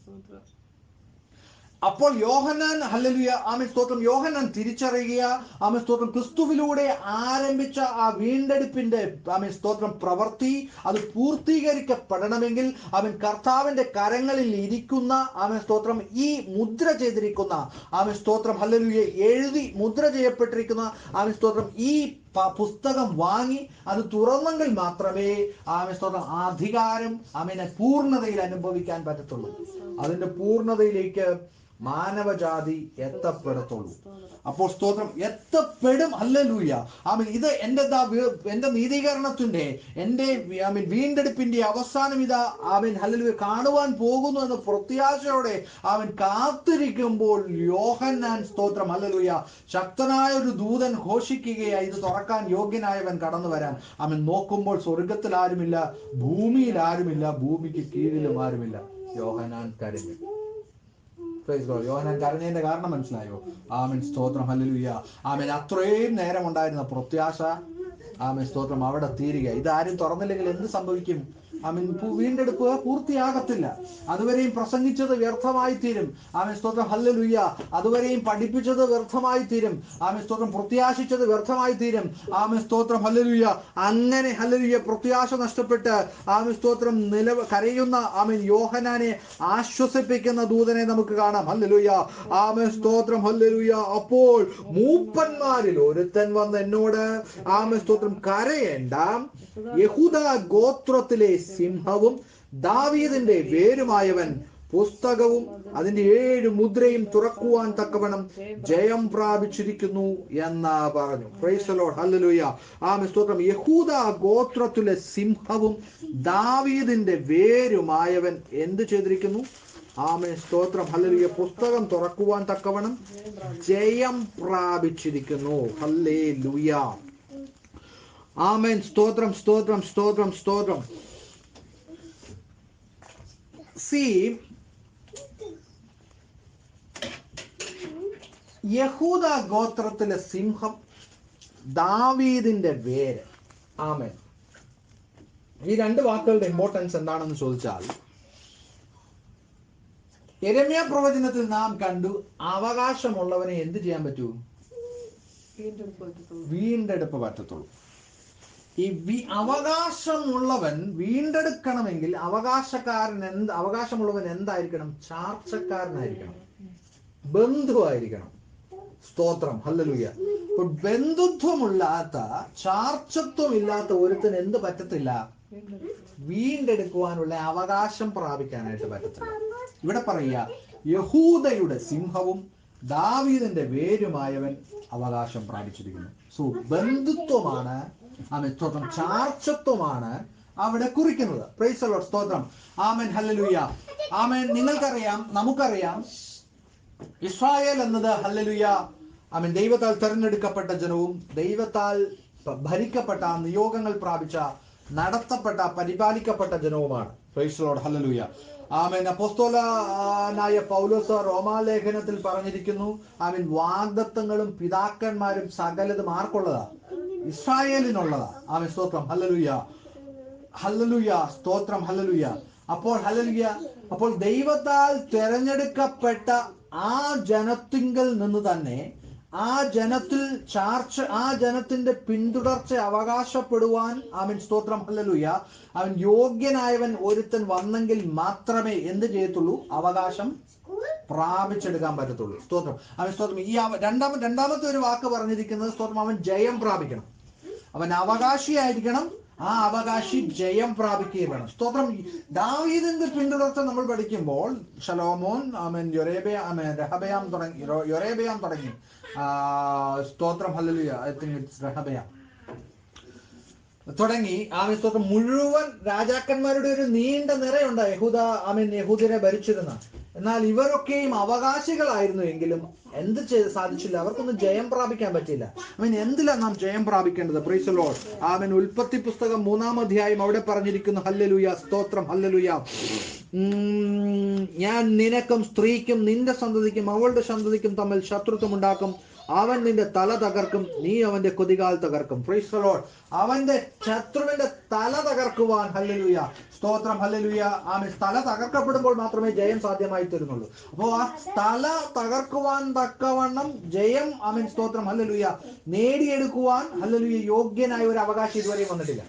അപ്പോൾ യോഹന്നാൻ, ഹല്ലേലൂയ, ആമേൻ സ്തോത്രം, യോഹന്നാൻ തിരിച്ചറിയുക, ആമേൻ സ്തോത്രം, ക്രിസ്തുവിലൂടെ ആരംഭിച്ച ആ വീണ്ടെടുപ്പിന്റെ ആമേൻ സ്തോത്രം പ്രവൃത്തി അത് പൂർത്തീകരിക്കപ്പെടണമെങ്കിൽ അവൻ കർത്താവിന്റെ കരങ്ങളിൽ ഇരിക്കുന്ന ആമേൻ സ്തോത്രം ഈ മുദ്ര ചെയ്തിരിക്കുന്ന ആമേൻ സ്തോത്രം, ഹല്ലേലൂയ, എഴുതി മുദ്ര ചെയ്യപ്പെട്ടിരിക്കുന്ന ആമേൻ സ്തോത്രം ഈ പുസ്തകം വാങ്ങി അത് തുറന്നെങ്കിൽ മാത്രമേ ആമേൻ സ്തോത്രം അധികാരം ആമേനെ പൂർണ്ണതയിൽ അനുഭവിക്കാൻ പറ്റത്തുള്ളൂ. അതിന്റെ പൂർണ്ണതയിലേക്ക് മാനവജാതി എത്തപ്പെടത്തുള്ളൂ. അപ്പോൾ സ്തോത്രം എത്തപ്പെടും. ഹല്ലേലൂയ. ആമേൻ. ഇത് എന്റെ നീതീകരണത്തിന്റെ എന്റെ ആമേൻ വീണ്ടെടുപ്പിന്റെ അവസാനം ഇതാ ആമേൻ ഹല്ലേലൂയ കാണുവാൻ പോകുന്നു എന്ന പ്രത്യാശയോടെ അവൻ കാത്തിരിക്കുമ്പോൾ യോഹന്നാൻ സ്തോത്രം, ഹല്ലേലൂയ, ശക്തനായ ഒരു ദൂതൻ ഘോഷിക്കുകയായി, ഇത് തുറക്കാൻ യോഗ്യനായവൻ കടന്നു വരാൻ. അവൻ നോക്കുമ്പോൾ സ്വർഗത്തിൽ ആരുമില്ല, ഭൂമിയിൽ ആരുമില്ല, ഭൂമിക്ക് കീഴിലും ആരുമില്ല. യോഹന്നാൻ കരഞ്ഞു. യോഹന്നാൻ കരഞ്ഞതിന്റെ കാരണം മനസ്സിലായോ? ആമേൻ സ്തോത്രം, ഹല്ലേലൂയ. ആമേൻ. അത്രയും നേരം ഉണ്ടായിരുന്ന പ്രത്യാശ ആമേൻ സ്തോത്രം അവിടെ തീരുക. ഇതാരും തുറന്നില്ലെങ്കിൽ എന്ത് സംഭവിക്കും? വീണ്ടെടുപ്പ് പൂർത്തിയാകത്തില്ല. അതുവരെയും പ്രസംഗിച്ചത് വ്യർത്ഥമായി തീരും. ആമേൻ സ്തോത്രം ഹല്ലേലൂയ. അതുവരെയും പഠിപ്പിച്ചത് വ്യർത്ഥമായി തീരും. ആമേൻ സ്തോത്രം പ്രത്യാശിച്ചത് വ്യർത്ഥമായി തീരും. ആമേൻ സ്തോത്രം ഹല്ലേലൂയ. അങ്ങനെ ഹല്ലേലൂയ പ്രത്യാശ നഷ്ടപ്പെട്ട് ആമേൻ സ്തോത്രം കരയുന്ന ആമേൻ യോഹന്നാനെ ആശ്വസിപ്പിക്കുന്ന ദൂതനെ നമുക്ക് കാണാം. ഹല്ലേലൂയ. ആമേൻ സ്തോത്രം ഹല്ലേലൂയ. അപ്പോൾ മൂപ്പന്മാരിൽ ഒരുത്തൻ വന്ന് എന്നോട് ആമേൻ സ്തോത്രം കരയേണ്ട, യഹൂദ ഗോത്രത്തിലെ സിംഹവും ദാവീദിന്റെ വേരുമായവൻ പുസ്തകവും അതിന്റെ 7 മുദ്രയും തുറക്കുവാൻ തക്കവണ്ണം ജയം പ്രാപിച്ചിരിക്കുന്നു എന്ന് പറഞ്ഞു. Price the lord. ഹല്ലേലൂയ. ആമേൻ സ്തോത്രം. യഹൂദ ഗോത്രത്തിലെ സിംഹവും ദാവീദിന്റെ വേരുമായവൻ എന്ത് ചെയ്തിരിക്കുന്നു? ആമേൻ സ്തോത്രം ഹല്ലേലൂയ. പുസ്തകം തുറക്കുവാൻ തക്കവണ്ണം ജയം പ്രാപിച്ചിരിക്കുന്നു. ഹല്ലേലൂയ. ആമേൻ സ്തോത്രം സ്തോത്രം സ്തോത്രം സ്തോത്രം. യഹൂദ ഗോത്രത്തിലെ സിംഹം, ദാവീദിന്റെ വേര്. ആമേൻ. ഈ 2 വാക്കുകളുടെ ഇമ്പോർട്ടൻസ് എന്താണെന്ന് ചോദിച്ചാൽ, യെരമ്യാ പ്രവചനത്തിൽ നാം കണ്ടു അവകാശമുള്ളവനെ എന്ത് ചെയ്യാൻ പറ്റൂ? വീണ്ടെടുപ്പ് പറ്റത്തുള്ളൂ. ഈ അവകാശമുള്ളവൻ വീണ്ടെടുക്കണമെങ്കിൽ അവകാശമുള്ളവൻ എന്തായിരിക്കണം? ചാർച്ചക്കാരനായിരിക്കണം, ബന്ധുവായിരിക്കണം. സ്തോത്രം ഹല്ലേലൂയ. ബന്ധുത്വമില്ലാത്ത, ചാർച്ചത്വമില്ലാത്ത ഒരുത്തിന് എന്ത് പറ്റത്തില്ല? വീണ്ടെടുക്കുവാനുള്ള അവകാശം പ്രാപിക്കാനായിട്ട് പറ്റത്തില്ല. ഇവിടെ പറയുക, യഹൂദയുടെ സിംഹവും ദാവീദിന്റെ വേരുമായവൻ അവകാശം പ്രാപിച്ചിരിക്കുന്നു. സോ ബന്ധുത്വമാണ്, ആമേൻ സ്തോത്രം, ചാർച്ചത്വമാണ് അവിടെ കുറിക്കുന്നത്. Praise the lord. സ്തോത്രം. ആമേൻ ഹല്ലേലൂയ. ആമേൻ. നിങ്ങൾക്കറിയാം, നമുക്കറിയാം, ഇസ്രായേൽ എന്നത് ഹല്ലേലൂയ ആമേൻ ദൈവത്താൽ തെരഞ്ഞെടുക്കപ്പെട്ട ജനവും ദൈവത്താൽ ഭരിക്കപ്പെട്ട, നിയോഗങ്ങൾ പ്രാപിച്ച, നടത്തപ്പെട്ട, പരിപാലിക്കപ്പെട്ട ജനവുമാണ്. Praise the lord. ഹല്ലേലൂയ. ആമേൻ. അപ്പോസ്തലനായ പൗലോസ് റോമാലേഖനത്തിൽ പറഞ്ഞിരിക്കുന്നു, ആമേൻ വാഗ്ദത്തങ്ങളും പിതാക്കന്മാരും സകലതും ആർക്കുള്ളതാ? ഇസ്രായേലിനുള്ളതാ. ആമേൻ സ്തോത്രം ഹല്ലേലൂയ. ഹല്ലേലൂയ. സ്തോത്രം ഹല്ലേലൂയ. അപ്പോൾ ഹല്ലേലൂയ. അപ്പോൾ ദൈവത്താൽ തിരഞ്ഞെടുക്കപ്പെട്ട ആ ജനത്തിങ്കൽ നിന്ന് തന്നെ ആ ജനത്തിന്റെ പിന്തുടർച്ച അവകാശപ്പെടുവാൻ ആമേൻ സ്തോത്രം ഹല്ലേലൂയ അവൻ യോഗ്യനായവൻ ഒരുത്തൻ വന്നെങ്കിൽ മാത്രമേ എന്ത് ചെയ്യത്തുള്ളൂ? അവകാശം പ്രാപിച്ചെടുക്കാൻ പറ്റത്തുള്ളൂ. സ്തോത്രം. അവൻ സ്തോത്രം. ഈ രണ്ടാമത്തെ ഒരു വാക്ക് പറഞ്ഞിരിക്കുന്നത് സ്തോത്രം, അവൻ ജയം പ്രാപിക്കണം, അവൻ അവകാശിയായിരിക്കണം, ആ അവകാശി ജയം പ്രാപിക്കുകയും വേണം. സ്തോത്രം. ദാവീദിന്റെ പിന്തുടർച്ച നമ്മൾ പഠിക്കുമ്പോൾ ശലോമോൻ, ആമേൻ, രഹബയാം തുടങ്ങി സ്തോത്രം ഹല്ലേലൂയ, ഐ തിങ്ക് ഇറ്റ്സ് രഹബയാം തുടങ്ങി ആമേൻ സ്തോത്രം മുഴുവൻ രാജാക്കന്മാരുടെ ഒരു നീണ്ട നിരയുണ്ട് യഹൂദരെ ഭരിച്ചിരുന്ന. എന്നാൽ ഇവരൊക്കെയും അവകാശികളായിരുന്നു എങ്കിലും എന്ത് സാധിച്ചില്ല? അവർക്കൊന്നും ജയം പ്രാപിക്കാൻ പറ്റില്ല. എന്തിലാണ് നാം ജയം പ്രാപിക്കേണ്ടത്? Praise the lord. ആമേൻ. ഉൽപ്പത്തി പുസ്തകം 3-ാം അധ്യായം അവിടെ പറഞ്ഞിരിക്കുന്നു. ഹല്ലേലൂയ. സ്തോത്രം ഹല്ലേലൂയ. ഞാൻ നിനക്കും സ്ത്രീക്കും നിന്റെ സന്തതിക്കും അവളുടെ സന്തതിക്കും തമ്മിൽ ശത്രുത്വം ഉണ്ടാക്കും, അവൻ നിന്റെ തല തകർക്കും, നീ അവന്റെ കൊതികാൽ തകർക്കും. Price the Lord. അവന്റെ ശത്രുവിന്റെ തല തകർക്കുവാൻ ഹല്ലേലൂയ സ്തോത്രം ഹല്ലേലൂയ ആമേൻ. തല തകർക്കപ്പെടുമ്പോൾ മാത്രമേ ജയം സാധ്യമായി തരുന്നുള്ളൂ. അപ്പോൾ ആ തല തകർക്കുവാൻ തക്കവണ്ണം ജയം ആമേൻ സ്തോത്രം ഹല്ലേലൂയ നേടിയെടുക്കുവാൻ ഹല്ലേലൂയ യോഗ്യനായ ഒരു അവകാശി ഇതുവരെ വന്നിട്ടില്ല.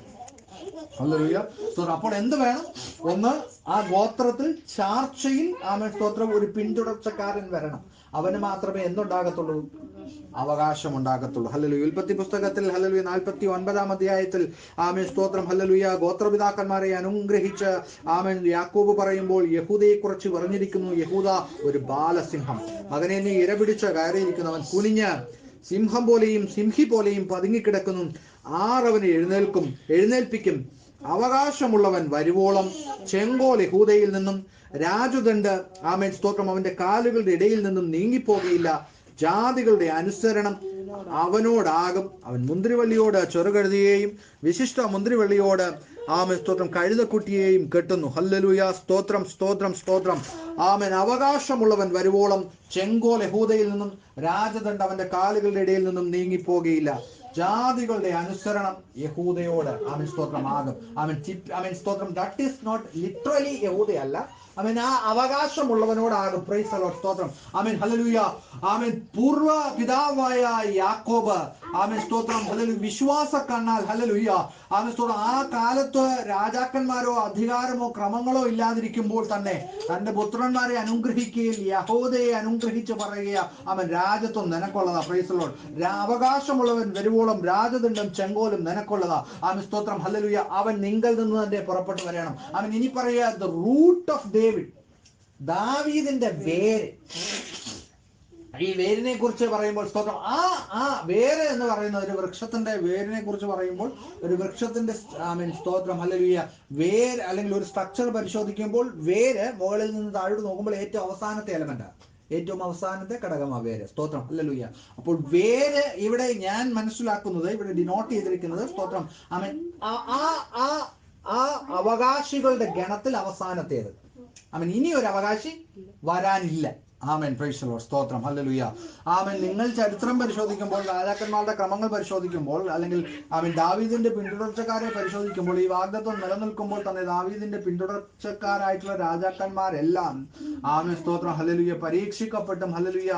ഹല്ലേലൂയ സ്തോത്രം. അപ്പോൾ എന്ത് വേണം? ഒന്ന്, ആ ഗോത്രത്തിൽ ചാർച്ചയിൽ ആമേൻ സ്തോത്രം ഒരു പിന്തുടർച്ചക്കാരൻ വരണം. അവന് മാത്രമേ എന്തുണ്ടാകത്തുള്ളൂ? അവകാശം ഉണ്ടാകത്തുള്ളൂ. ഹല്ലേലൂയ. ഉൽപ്പത്തി പുസ്തകത്തിൽ ഹല്ലേലൂയ 49-ാം അധ്യായത്തിൽ ആമേൻ സ്തോത്രം ഹല്ലേലൂയ ഗോത്രപിതാക്കന്മാരെ അനുഗ്രഹിച്ച് ആമേൻ യാക്കോബ് പറയുമ്പോൾ യഹൂദയെ കുറിച്ച് പറഞ്ഞിരിക്കുന്നു. യഹൂദ ഒരു ബാലസിംഹം, മകനെ നീ ഇരപിടിച്ച് കയറിയിരിക്കുന്നവൻ കുനിഞ്ഞ് സിംഹം പോലെയും സിംഹി പോലെയും പതുങ്ങിക്കിടക്കുന്നു. അവനെ എഴുന്നേൽപ്പിക്കും. അവകാശമുള്ളവൻ വരുവോളം ചെങ്കോൽ യഹൂദയിൽ നിന്നും രാജദണ്ഡ് ആമേൻ സ്തോത്രം അവന്റെ കാലുകളുടെ ഇടയിൽ നിന്നും നീങ്ങിപ്പോകുകയില്ല. ജാതികളുടെ അനുസരണം അവനോടാകും. അവൻ മുന്തിരിവള്ളിയോട് ചെറുകഴുതിയെയും വിശിഷ്ട മുന്തിരിവള്ളിയോട് ആമേൻ സ്തോത്രം കഴുതക്കുട്ടിയെയും കെട്ടുന്നു. ഹല്ലേലൂയ. സ്തോത്രം സ്തോത്രം സ്തോത്രം. ആമേൻ. അവകാശമുള്ളവൻ വരുവോളം ചെങ്കോൽ യഹൂദയിൽ നിന്നും രാജദണ്ഡ് അവന്റെ കാലുകളുടെ ഇടയിൽ നിന്നും നീങ്ങിപ്പോകുകയില്ല. ജാതികളുടെ അനുസരണം യഹൂദയോട് ആമേൻ സ്തോത്രം ആകും. ആമേൻ സ്തോത്രം. ദാറ്റ് ഈസ് നോട്ട് ലിറ്ററലി യഹൂദയല്ല, ആമേൻ ആ അവകാശമുള്ളവനോടാകും. Price the lord. സ്തോത്രം. ആമേൻ ഹല്ലേലൂയ. ആമേൻ പൂർവ്വ പിതാവായ യാക്കോബ് ആമേൻ സ്തോത്രം ഹല്ലേലൂയ വിശ്വാസ കണ്ണാൽ ഹല്ലേലൂയ ആമേൻ സ്തോത്രം ആ കാലത്ത് രാജാക്കന്മാരോ അധികാരമോ ക്രമങ്ങളോ ഇല്ലാതിരിക്കുമ്പോൾ തന്നെ തന്റെ പുത്രന്മാരെ അനുഗ്രഹിക്കുകയിൽ യഹൂദയെ അനുഗ്രഹിച്ച് പറയുക, അവൻ രാജത്വം നിനക്കുള്ളതാ. Praise the lord. അവകാശമുള്ളവൻ വരുവോളം രാജദണ്ഡം ചെങ്കോലും നിനക്കുള്ളതാ. ആമേൻ സ്തോത്രം ഹല്ലേലൂയ. അവൻ നിങ്ങളിൽ നിന്ന് തന്നെ പുറപ്പെട്ടു വരണം. അവൻ ഇനി പറയുക, ദ റൂട്ട് ഓഫ് ഡേവിഡ്, ദാവീദിന്റെ വേര്. ഈ വേരിനെ കുറിച്ച് പറയുമ്പോൾ സ്തോത്രം ആ വേര് എന്ന് പറയുന്ന ഒരു വൃക്ഷത്തിന്റെ വേരിനെ കുറിച്ച് പറയുമ്പോൾ ഒരു വൃക്ഷത്തിന്റെ ആമേൻ സ്തോത്രം ഹല്ലേലൂയ വേര് അല്ലെങ്കിൽ ഒരു സ്ട്രക്ചർ പരിശോധിക്കുമ്പോൾ വേര് മുകളിൽ നിന്ന് താഴോട്ട് നോക്കുമ്പോൾ ഏറ്റവും അവസാനത്തെ എലമെന്റാണ്, ഏറ്റവും അവസാനത്തെ ഘടകമാണ് വേര്. സ്തോത്രം ഹല്ലേലൂയ. അപ്പോൾ വേര് ഇവിടെ ഞാൻ മനസ്സിലാക്കുന്നത്, ഇവിടെ ഡിനോട്ട് ചെയ്തിരിക്കുന്നത് സ്തോത്രം ആമേൻ ആ അവകാശികളുടെ ഗണത്തിൽ അവസാനത്തേത്. ആമേൻ ഇനി ഒരു അവകാശി വരാനില്ല. ആമേൻ. Praise the lord. സ്തോത്രം ഹല്ലേലൂയ. ആമേൻ. നിങ്ങൾ ചരിത്രം പരിശോധിക്കുമ്പോൾ, രാജാക്കന്മാരുടെ ക്രമങ്ങൾ പരിശോധിക്കുമ്പോൾ, അല്ലെങ്കിൽ ആമേൻ ദാവീദിന്റെ പിന്തുടർച്ചക്കാരെ പരിശോധിക്കുമ്പോൾ, ഈ വാഗ്ദത്തം നിലനിൽക്കുമ്പോൾ തന്നെ ദാവീദിന്റെ പിന്തുടർച്ചക്കാരായിട്ടുള്ള രാജാക്കന്മാരെല്ലാം ആമേൻ സ്തോത്രം ഹല്ലേലൂയ പരീക്ഷിക്കപ്പെട്ടും ഹല്ലേലൂയ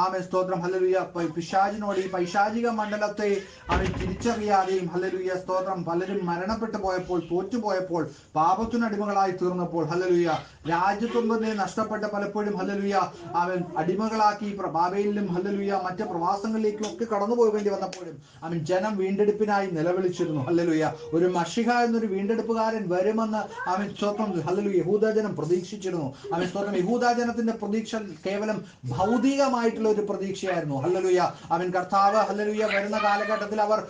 ആമേൻ സ്തോത്രം ഹല്ലേലൂയ പിശാചിനോട് ഈ പൈശാചിക മണ്ഡലത്തെ അവൻ തിരിച്ചറിയാതെയും ഹല്ലേലൂയ സ്തോത്രം പലരും മരണപ്പെട്ടു പോയപ്പോൾ, തോറ്റുപോയപ്പോൾ, പാപത്തിനടിമകളായി തീർന്നപ്പോൾ ഹല്ലേലൂയ രാജ്യത്വം തന്നെ നഷ്ടപ്പെട്ട പലപ്പോഴും ഹല്ലേലൂയ അവൻ അടിമകളാക്കി ബാബേലിലും ഹല്ലേലൂയ മറ്റ് പ്രവാസങ്ങളിലേക്കും ഒക്കെ കടന്നു പോകേണ്ടി വന്നപ്പോഴും അവൻ ജനം വീണ്ടെടുപ്പിനായി നിലവിളിച്ചിരുന്നു. ഹല്ലേലൂയ. ഒരു മഷിഹ എന്നൊരു വീണ്ടെടുപ്പുകാരൻ വരുമെന്ന് അവൻ സ്തോത്രം ഹല്ലേലൂയ യഹൂദജനം പ്രതീക്ഷിച്ചിരുന്നു. അവൻ സ്തോത്രം യഹൂദജനത്തിന്റെ പ്രതീക്ഷ കേവലം ഭൗതികമായിട്ടുള്ള ഒരു പ്രതീക്ഷയായിരുന്നു. ഹല്ലേലൂയ. അവൻ കർത്താവ് ഹല്ലേലൂയ വരുന്ന കാലഘട്ടത്തിൽ അവർ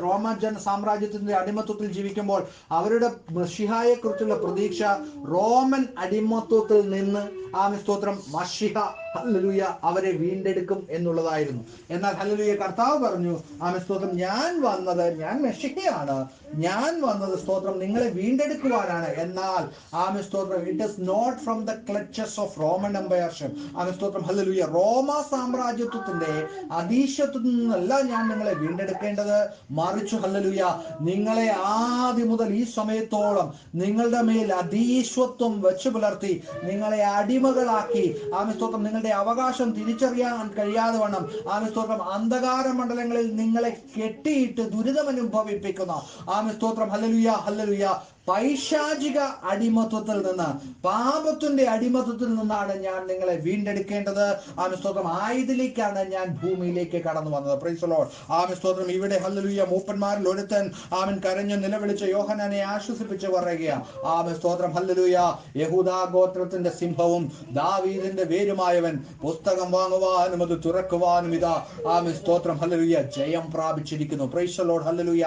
റോമൻ സാമ്രാജ്യത്തിന്റെ അടിമത്വത്തിൽ ജീവിക്കുമ്പോൾ അവരുടെ മഷിഹയെ കുറിച്ചുള്ള പ്രതീക്ഷ റോമൻ അടിമത്വത്തിൽ നിന്ന് ആമേൻ സ്തോത്രം മഷിഹ ഹല്ലേലൂയ അവരെ വീണ്ടെടുക്കും എന്നുള്ളതായിരുന്നു. എന്നാൽ ഹല്ലേലൂയ കർത്താവ് പറഞ്ഞു, ആമേൻ സ്തോത്രം ഞാൻ മെഷിഹയാണ്, ഞാൻ വന്നത് സ്തോത്രം നിങ്ങളെ വീണ്ടെടുക്കുവാനാണ്. എന്നാൽ ആമേൻ സ്തോത്രം it is not from the clutches of Roman empireship. ആമേൻ സ്തോത്രം ഹല്ലേലൂയ റോമ സാമ്രാജ്യത്വത്തിന്റെ അധീശത്വത്തിൽ നിന്നല്ല ഞാൻ നിങ്ങളെ വീണ്ടെടുക്കേണ്ടത്, മറിച്ചു ഹല്ലേലൂയ നിങ്ങളെ ആദ്യം മുതൽ ഈ സമയത്തോളം നിങ്ങളുടെ മേൽ അധീശത്വം വെച്ചു പുലർത്തി നിങ്ങളെ അടിമകളാക്കി ആമേൻ സ്തോത്രം നിങ്ങളുടെ അവകാശം തിരിച്ചറിയാൻ കഴിയാതെ വണ്ണം ആമേൻ സ്തോത്രം അന്ധകാര മണ്ഡലങ്ങളിൽ നിങ്ങളെ കെട്ടിയിട്ട് ദുരിതമനുഭവിപ്പിക്കുന്ന ആമേൻ സ്തോത്രം ഹല്ലേലൂയ ഹല്ലേലൂയ പൈശാചിക അടിമത്വത്തിൽ നിന്ന്, പാപത്തിന്റെ അടിമത്വത്തിൽ നിന്നാണ് ഞാൻ നിങ്ങളെ വീണ്ടെടുക്കേണ്ടത്. ആമേൻ സ്തോത്രം ആയതിലേക്കാണ് ഞാൻ ഭൂമിയിലേക്ക് കടന്നു വന്നത്. Price the lord. ആമേൻ സ്തോത്രം ഇവിടെ ഹല്ലേലൂയ മൂപ്പന്മാരിൽ ഒരുത്തൻ ആമേൻ കരഞ്ഞു നിലവിളിച്ച യോഹന്നാനെ ആശ്വസിപ്പിച്ച് പറയുകയാണ്. ആമേൻ സ്തോത്രം ഹല്ലേലൂയ യഹൂദാ ഗോത്രത്തിന്റെ സിംഹവും ദാവീദിന്റെ വേരുമായവൻ പുസ്തകം വാങ്ങുവാനും അത് തുറക്കുവാനും ഇതാ ആമേൻ സ്തോത്രം ഹല്ലേലൂയ ജയം പ്രാപിച്ചിരിക്കുന്നു. Praise the lord. ഹല്ലേലൂയ.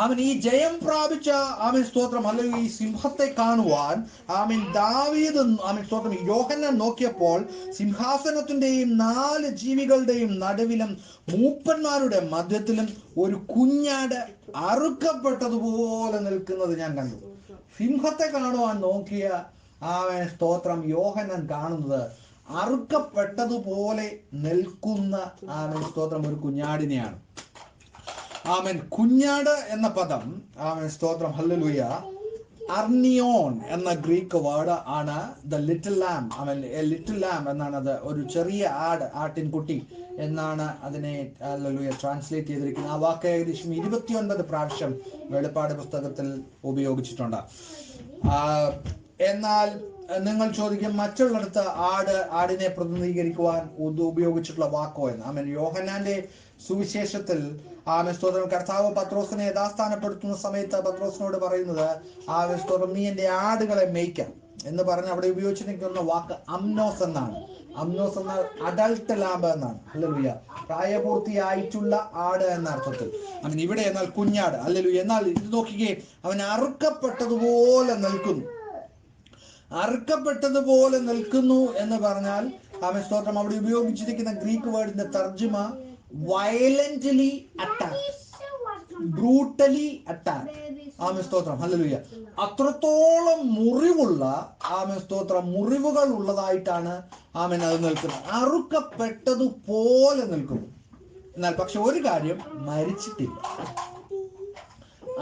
അവൻ ഈ ജയം പ്രാപിച്ച ആമേൻ സ്തോത്രം ഹല്ലേലൂയ ഈ സിംഹത്തെ കാണുവാൻ ആമേൻ ദാവീദ് ആമേൻ സ്തോത്രം യോഹന്നാൻ നോക്കിയപ്പോൾ സിംഹാസനത്തിന്റെയും 4 ജീവികളുടെയും നടുവിലും മൂപ്പന്മാരുടെ മധ്യത്തിലും ഒരു കുഞ്ഞാട് അറുക്കപ്പെട്ടതുപോലെ നിൽക്കുന്നത് ഞാൻ കണ്ടു. സിംഹത്തെ കാണുവാൻ നോക്കിയ ആമേൻ സ്തോത്രം യോഹന്നാൻ കാണുന്നത് അറുക്കപ്പെട്ടതുപോലെ നിൽക്കുന്ന ആമേൻ സ്തോത്രം ഒരു കുഞ്ഞാടിനെയാണ്. ആമേൻ. കുഞ്ഞാട് എന്ന പദം ആമേൻ സ്തോത്രം ഹല്ലേലൂയ അർണിയോൺ എന്ന ഗ്രീക്ക് വേർഡ് ആണ്. The little Lam amen little ലാം എന്നാണ് അത്, ഒരു ചെറിയ ആട്ടിൻകുട്ടി എന്നാണ് അതിനെ ഹല്ലേലൂയ ട്രാൻസ്ലേറ്റ് ചെയ്തിരിക്കുന്നത്. ആ വാക്ക് ഏകദേശം 29 പ്രാവശ്യം വെളിപ്പാട് പുസ്തകത്തിൽ ഉപയോഗിച്ചിട്ടുണ്ട്. എന്നാൽ നിങ്ങൾ ചോദിക്കും മറ്റുള്ളിടത്ത് ആടിനെ പ്രതിനിധീകരിക്കുവാൻ ഉപയോഗിച്ചിട്ടുള്ള വാക്കോ എന്ന്. ആമേൻ. യോഹന്നാന്റെ സുവിശേഷത്തിൽ ആമേൻ സ്തോത്രം കർത്താവ് പത്രോസിനെ യഥാസ്ഥാനപ്പെടുത്തുന്ന സമയത്ത് പത്രോസിനോട് പറയുന്നത് ആമേൻ സ്തോത്രം നീ എന്റെ ആടുകളെ മേയ്ക്കാം എന്ന് പറഞ്ഞ് അവിടെ ഉപയോഗിച്ചിരിക്കുന്ന വാക്ക് അംനോസ് എന്നാണ്. അംനോസ് എന്നാൽ അഡൾട്ട് ലാമ്പ് എന്നാണ്. ഹല്ലേലൂയ പ്രായപൂർത്തിയായിട്ടുള്ള ആട് എന്ന അർത്ഥത്തിൽ. അവൻ ഇവിടെ എന്നാൽ കുഞ്ഞാട്. ഹല്ലേലൂയ. എന്നാൽ ഇത് നോക്കിക്കേ, അവൻ അറുക്കപ്പെട്ടതുപോലെ നിൽക്കുന്നു. അറുക്കപ്പെട്ടതുപോലെ നിൽക്കുന്നു എന്ന് പറഞ്ഞാൽ ആമേൻ സ്തോത്രം അവിടെ ഉപയോഗിച്ചിരിക്കുന്ന ഗ്രീക്ക് വേർഡിന്റെ തർജ്ജിമ വയലന്റ്ലി അറ്റാക്ക്, ബ്രൂട്ടലി അറ്റാക്ക്. ആമേൻ സ്തോത്രം ഹല്ലേലൂയ. അത്രത്തോളം മുറിവുള്ള ആമേൻ സ്തോത്രം മുറിവുകൾ ഉള്ളതായിട്ടാണ് ആമേൻ അത് നിൽക്കുന്നത്. അറുക്കപ്പെട്ടതുപോലെ നിൽക്കുന്നു. എന്നാൽ പക്ഷെ ഒരു കാര്യം, മരിച്ചിട്ടില്ല.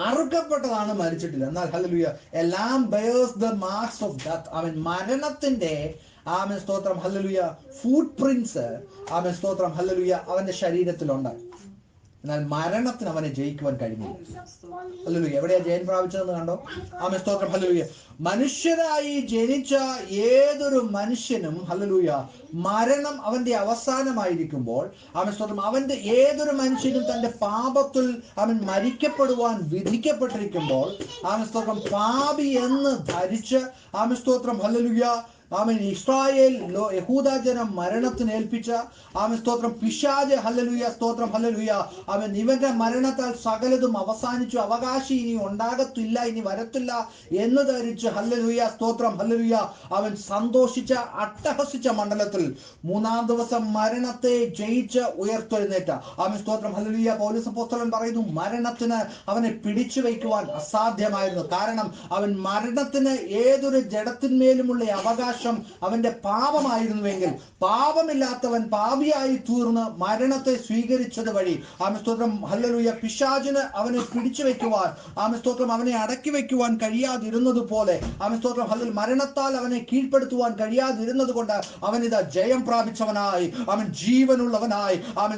അറുക്കപ്പെട്ടതാണ്, മരിച്ചിട്ടില്ല. എന്നാൽ hallelujah, a lamb bears the marks of death. അവൻ മരണത്തിന്റെ സ്തോത്രം ഹല്ലേലൂയ ഫുട് പ്രിന്റ്സ് സ്തോത്രം ഹല്ലേലൂയ അവന്റെ ശരീരത്തിലുണ്ട്. എന്നാൽ മരണത്തിന് അവനെ ജയിക്കുവാൻ കഴിഞ്ഞില്ല. ഹല്ലേലൂയ. എവിടെയാ ജയം പ്രാപിച്ചതെന്ന് കണ്ടോ? സ്തോത്രം ഹല്ലേലൂയ. മനുഷ്യരായി ജനിച്ച ഏതൊരു മനുഷ്യനും ഹല്ലേലൂയ മരണം അവന്റെ അവസാനമായിരിക്കുമ്പോൾ സ്തോത്രം അവന്റെ ഏതൊരു മനുഷ്യനും തന്റെ പാപത്തിൽ അവൻ മരിക്കപ്പെടുവാൻ വിധിക്കപ്പെട്ടിരിക്കുമ്പോൾ സ്തോത്രം പാപി എന്ന് ധരിച്ച് സ്തോത്രം ഹല്ലേലൂയ ഇസ്രായേൽ യഹൂദ ജനം മരണത്തിന് ഏൽപ്പിച്ച സ്തോത്രം പിശാച് ഹല്ലേലൂയ സ്തോത്രം ഹല്ലേലൂയ ഇവന്റെ മരണത്താൽ സകലതും അവസാനിച്ചു, അവകാശി ഇനി ഉണ്ടാകത്തില്ല, ഇനി വരത്തില്ല എന്ന് ധരിച്ച് ഹല്ലേലൂയ സ്തോത്രം ഹല്ലേലൂയ അവൻ സന്തോഷിച്ച അട്ടഹസിച്ച മണ്ഡലത്തിൽ മൂന്നാം ദിവസം മരണത്തെ ജയിച്ച് ഉയർത്തെഴുന്നേറ്റ സ്തോത്രം ഹല്ലേലൂയ. പൗലോസ് അപ്പോസ്തലൻ പറയുന്നു, മരണത്തിന് അവനെ പിടിച്ചു വയ്ക്കുവാൻ അസാധ്യമായിരുന്നു. കാരണം അവൻ മരണത്തിന് ഏതൊരു ജഡത്തിന്മേലുമുള്ള അവകാശം അവന്റെ പാപമായിരുന്നുവെങ്കിൽ, പാപമില്ലാത്തവൻ പാപിയായി തീർന്ന് മരണത്തെ സ്വീകരിച്ചത് വഴി സ്തോത്രം ഹല്ലേലൂയ പിശാചിന് അവനെ പിടിച്ചു വെക്കുവാൻ സ്തോത്രം അവനെ അടക്കി വെക്കുവാൻ കഴിയാതിരുന്നത് പോലെ സ്തോത്രം ഹല്ലേലൂയ മരണത്താൽ അവനെ കീഴ്പ്പെടുത്തുവാൻ കഴിയാതിരുന്നത് കൊണ്ട് അവൻ ഇതാ ജയം പ്രാപിച്ചവനായി, അവൻ ജീവനുള്ളവനായി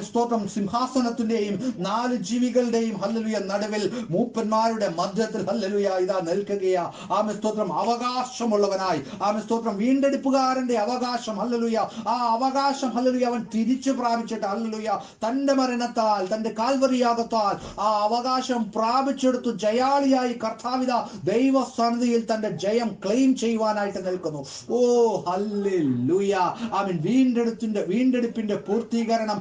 സ്തോത്രം സിംഹാസനത്തിന്റെയും 4 ജീവികളുടെയും ഹല്ലേലൂയ നടുവിൽ മൂപ്പന്മാരുടെ മധ്യത്തിൽ ഹല്ലേലൂയ ഇതാ നിൽക്കുകയാ സ്തോത്രം അവകാശമുള്ളവനായി സ്തോത്രം വീണ്ടെടുപ്പുകാരന്റെ അവകാശം ഹല്ലേലൂയ. ആ അവകാശം ഹല്ലേലൂയ അവൻ തിരിച്ചു പ്രാപിച്ചിട്ട് ഹല്ലേലൂയ തന്റെ മരണത്താൽ, തന്റെ കാൽവരിയാഗത്താൽ ആ അവകാശം പ്രാപിച്ചെടുത്തു ജയാളിയായി കർത്താവിത ദൈവസന്നിധിയിൽ തന്റെ ജയം ക്ലെയിം ചെയ്യുവാനായിട്ട് നിൽക്കുന്നു. ഓ ഹല്ലേലൂയ. വീണ്ടെടുപ്പിന്റെ പൂർത്തീകരണം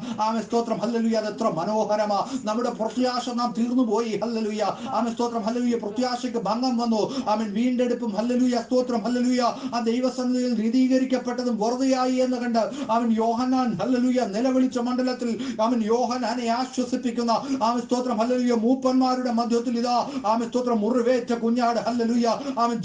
സ്തോത്രം ഹല്ലേലൂയ. അത് എത്ര മനോഹരമാ. നമ്മുടെ പ്രത്യാശ നാം തീർന്നുപോയി ഹല്ലേലൂയ സ്തോത്രം ഹല്ലേലൂയ. പ്രത്യാശയ്ക്ക് ഭംഗം വന്നു. വീണ്ടെടുപ്പും ഹല്ലേലൂയ സ്തോത്രം ഹല്ലേലൂയ ആ ദൈവസന്നിധിയിൽ നീതീകരിക്കപ്പെട്ടതും വെറുതെയായി എന്ന് കണ്ട് യോഹന്നാൻ ഹല്ലേലൂയ നിലവിളിച്ച മണ്ഡലത്തിൽ യോഹന്നാനെ ആശ്വസിപ്പിക്കുന്ന സ്തോത്രം ഹല്ലേലൂയ മൂപ്പന്മാരുടെ മധ്യത്തിൽ ഇതാ സ്തോത്രം മുറിവേറ്റ കുഞ്ഞാട് ഹല്ലേലൂയ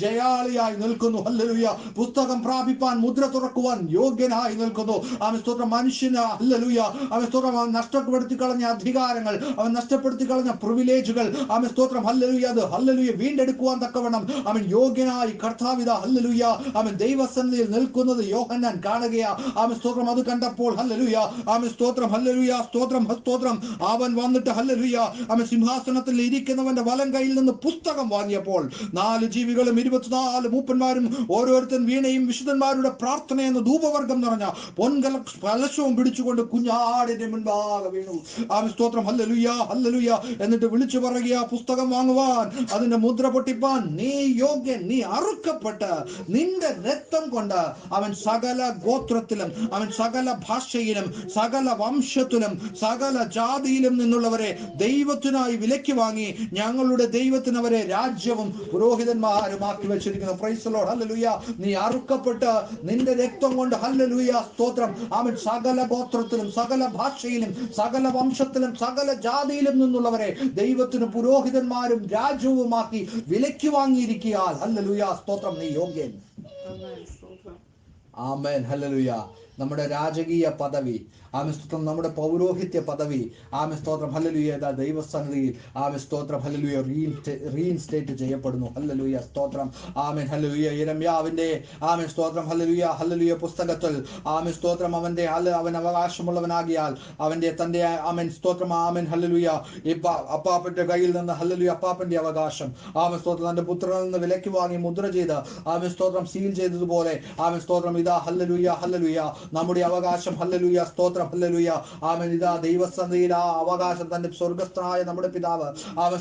ജയാളിയായി നിൽക്കുന്നു ഹല്ലേലൂയ. പുസ്തകം പ്രാപിപ്പാൻ, മുദ്ര തുറക്കുവാൻ യോഗ്യനായി നിൽക്കുന്നു സ്തോത്രം. മനുഷ്യന് ഹല്ലേലൂയ സ്തോത്രം അവൻ നഷ്ടപ്പെടുത്തി കളഞ്ഞ അധികാരങ്ങൾ, അവൻ നഷ്ടപ്പെടുത്തി കളഞ്ഞ പ്രിവിലേജുകൾ സ്തോത്രം ഹല്ലേലൂയ അത് ഹല്ലേലൂയ വീണ്ടെടുക്കുവാൻ തക്കവണ്ണം യോഗ്യനായി കർത്താവിത ഹല്ലേലൂയ ദൈവസന്നിധിയിൽ നിൽക്കുന്നത് യോഹന്നാൻ കാണുകയാ സ്തോത്രം. അത് കണ്ടപ്പോൾ ഹല്ലേലൂയ സ്തോത്രം ഹല്ലേലൂയ സ്തോത്രം സ്തോത്രം അവൻ വന്നിട്ട് ഹല്ലേലൂയ സിംഹാസനത്തിൽ ഇരിക്കുന്നവന്റെ വലം കയ്യിൽ നിന്ന് പുസ്തകം വാങ്ങിയപ്പോൾ 4 ജീവികളും 24 മൂപ്പന്മാരും ഓരോരുത്തൻ വീണയും വിശുദ്ധന്മാരുടെ പ്രാർത്ഥന എന്ന ധൂപവർഗം നിറഞ്ഞ കലശവും പിടിച്ചുകൊണ്ട് കുഞ്ഞാടിന്റെ മുൻപാകെ വീണു സ്തോത്രം ഹല്ലേലൂയ ഹല്ലേലൂയ. എന്നിട്ട് വിളിച്ചു പറയുക, പുസ്തകം വാങ്ങുവാൻ, അതിന്റെ മുദ്ര പൊട്ടിപ്പാൻ നീ യോഗ്യൻ, നീ അറുക്കപ്പെട്ട് നിന്റെ രക്തം കൊണ്ട് അവൻ സകല ഗോത്രത്തിലും, അവൻ സകല ഭാഷയിലും, സകല വംശത്തിലും, സകല ജാതിയിലും നിന്നുള്ളവരെ ദൈവത്തിനായി വിലയ്ക്ക് വാങ്ങി ഞങ്ങളുടെ ദൈവത്തിന് അവരെ രാജ്യവും പുരോഹിതന്മാരുമാക്കി വെച്ചിരിക്കുന്നു. Price the lord hallelujah. നീ അറുക്കപ്പെട്ട് നിന്റെ രക്തം കൊണ്ട് ഹല്ലേലൂയ സ്തോത്രം അവൻ സകല ഗോത്രത്തിലും, സകല ഭാഷയിലും, സകല വംശത്തിലും, സകല ജാതിയിലും നിന്നുള്ളവരെ ദൈവത്തിന് പുരോഹിതന്മാരും രാജ്യവുമാക്കി വിലയ്ക്ക് വാങ്ങിയിരിക്കുകയാൽ ഹല്ലേലൂയ സ്തോത്രം നീ യോഗ്യൻ. Amen hallelujah. നമ്മുടെ രാജകീയ പദവി സ്തോത്രം, നമ്മുടെ പൗരോഹിത്യ പദവി സ്തോത്രം ഹല്ലേലൂയ ദൈവസന്നിധിയിൽ സ്തോത്രം ഹല്ലേലൂയ റീഇൻസ്റ്റേറ്റ് ചെയ്യപ്പെടുന്നു ഹല്ലേലൂയ സ്തോത്രം. ആമേൻ ഹല്ലേലൂയ. യിരെമ്യാവിന്റെ സ്തോത്രം ഹല്ലേലൂയ ഹല്ലേലൂയ പുസ്തകത്തിൽ സ്തോത്രം അവന്റെ അവൻ അവകാശമുള്ളവനാകിയാൽ അവന്റെ തന്റെ സ്തോത്രം ആമേൻ ഹല്ലേലൂയ അപ്പാപ്പന്റെ കയ്യിൽ നിന്ന് ഹല്ലേലൂയ അപ്പാപ്പന്റെ അവകാശം സ്തോത്രം തന്റെ പുത്രനിൽ നിന്ന് വിലയ്ക്ക് വാങ്ങി മുദ്ര ചെയ്ത് സ്തോത്രം സീൽ ചെയ്തതുപോലെ സ്തോത്രം ഇതാ ഹല്ലേലൂയ ഹല്ലേലൂയ നമ്മുടെ അവകാശം ഹല്ലേലൂയ സ്തോത്രം ഹല്ലേലൂയ ഇതാ ദൈവസന്നിധിയിൽ ആ അവകാശം തന്റെ സ്വർഗസ്ഥനായ നമ്മുടെ പിതാവ്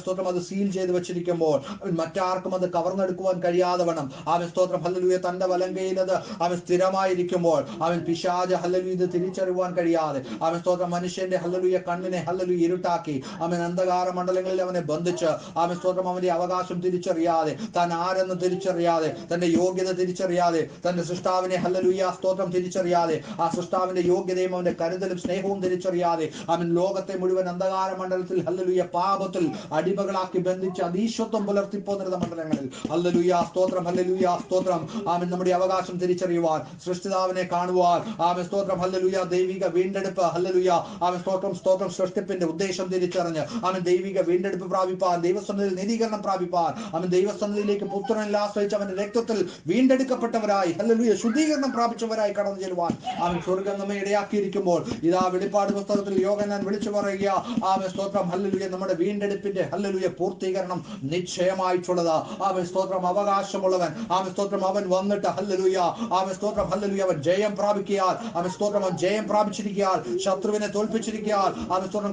സ്തോത്രം അത് സീൽ ചെയ്ത് വെച്ചിരിക്കുമ്പോൾ മറ്റാർക്കും അത് കവർന്നെടുക്കുവാൻ കഴിയാതെ വണ്ണം സ്തോത്രം ഹല്ലേലൂയ തന്റെ വലങ്കയിൽ അത് സ്ഥിരമായിരിക്കുമ്പോൾ പിശാച് ഹല്ലേലൂയ ഇത് തിരിച്ചറിയുവാൻ കഴിയാതെ സ്തോത്രം മനുഷ്യന്റെ ഹല്ലേലൂയ കണ്ണിനെ ഹല്ലേലൂയ ഇരുട്ടാക്കി അന്ധകാര മണ്ഡലങ്ങളിൽ അവനെ ബന്ധിച്ച് സ്തോത്രം അവന്റെ അവകാശം തിരിച്ചറിയാതെ, താൻ ആരെന്ന് തിരിച്ചറിയാതെ, തന്റെ യോഗ്യത തിരിച്ചറിയാതെ, തന്റെ സൃഷ്ടാവിനെ ഹല്ലേലൂയ സ്തോത്രം തിരിച്ചറിയാതെ തിരിച്ചറിയാതെ, ആ സൃഷ്ടാവിന്റെ യോഗ്യതയും അവന്റെ കരുതലും സ്നേഹവും തിരിച്ചറിയാതെ അവൻ ലോകത്തെ മുഴുവൻ അന്ധകാര മണ്ഡലത്തിൽ ഹല്ലേലൂയ പാപത്തിൽ അടിമകളാക്കി ബന്ധിച്ച് അതീശത്വം പുലർത്തിപ്പോന്നിരുന്ന മണ്ഡലങ്ങളിൽ ഹല്ലേലൂയ സ്തോത്രം, ഹല്ലേലൂയ സ്തോത്രം. ആമേൻ. നമ്മുടെ അവകാശം തിരിച്ചറിയുവാൻ, സൃഷ്ടിതാവിനെ കാണുവാൻ, ആമേൻ സ്തോത്രം, ഹല്ലേലൂയ ദൈവിക വീണ്ടെടുപ്പ്, ഹല്ലേലൂയ ആമേൻ സ്തോത്രം, സ്തോത്രം. സൃഷ്ടിപ്പിന്റെ ഉദ്ദേശം തിരിച്ചറിഞ്ഞ് ആമേൻ ദൈവിക വീണ്ടെടുപ്പ് പ്രാപിപ്പാൻ, ദൈവസന്നിധിയിൽ നീതീകരണം പ്രാപിപ്പാൻ, അവൻ ദൈവസന്നിധിയിലേക്ക് പുത്രനിൽ ആശ്രയിച്ച് അവന്റെ രക്തത്തിൽ വീണ്ടെടുക്കപ്പെട്ടവരായി, ഹല്ലേലൂയ ശുദ്ധീകരണം പ്രാപിച്ചവരായി കടന്നു ചെല്ലുവാൻ അവൻ സ്വർഗ്ഗം നമ്മെ ഇടയാക്കിയിരിക്കുമ്പോൾ ഇതാ വെളിപ്പാട് പുസ്തകത്തിൽ യോഹന്നാൻ വിളിച്ചു പറയുക, ആമേൻ സ്തോത്രം, ഹല്ലേലൂയ നമ്മുടെ വീണ്ടെടുപ്പിന്റെ ഹല്ലേലൂയ പൂർത്തീകരണം നിശ്ചയമായിട്ടുള്ളത്. ആമേൻ സ്തോത്രം, അവകാശമുള്ളവൻ, ആമേൻ സ്തോത്രം, അവൻ വന്നിട്ട് ഹല്ലേലൂയ ആമേൻ സ്തോത്രം, ഹല്ലേലൂയ അവൻ ജയം പ്രാപിക്കുകയാൽ, ആമേൻ സ്തോത്രം, അവൻ ജയം പ്രാപിച്ചിരിക്കുകയാൽ, ശത്രുവിനെ തോൽപ്പിച്ചിരിക്കുകയാൽ, ആമേൻ സ്തോത്രം.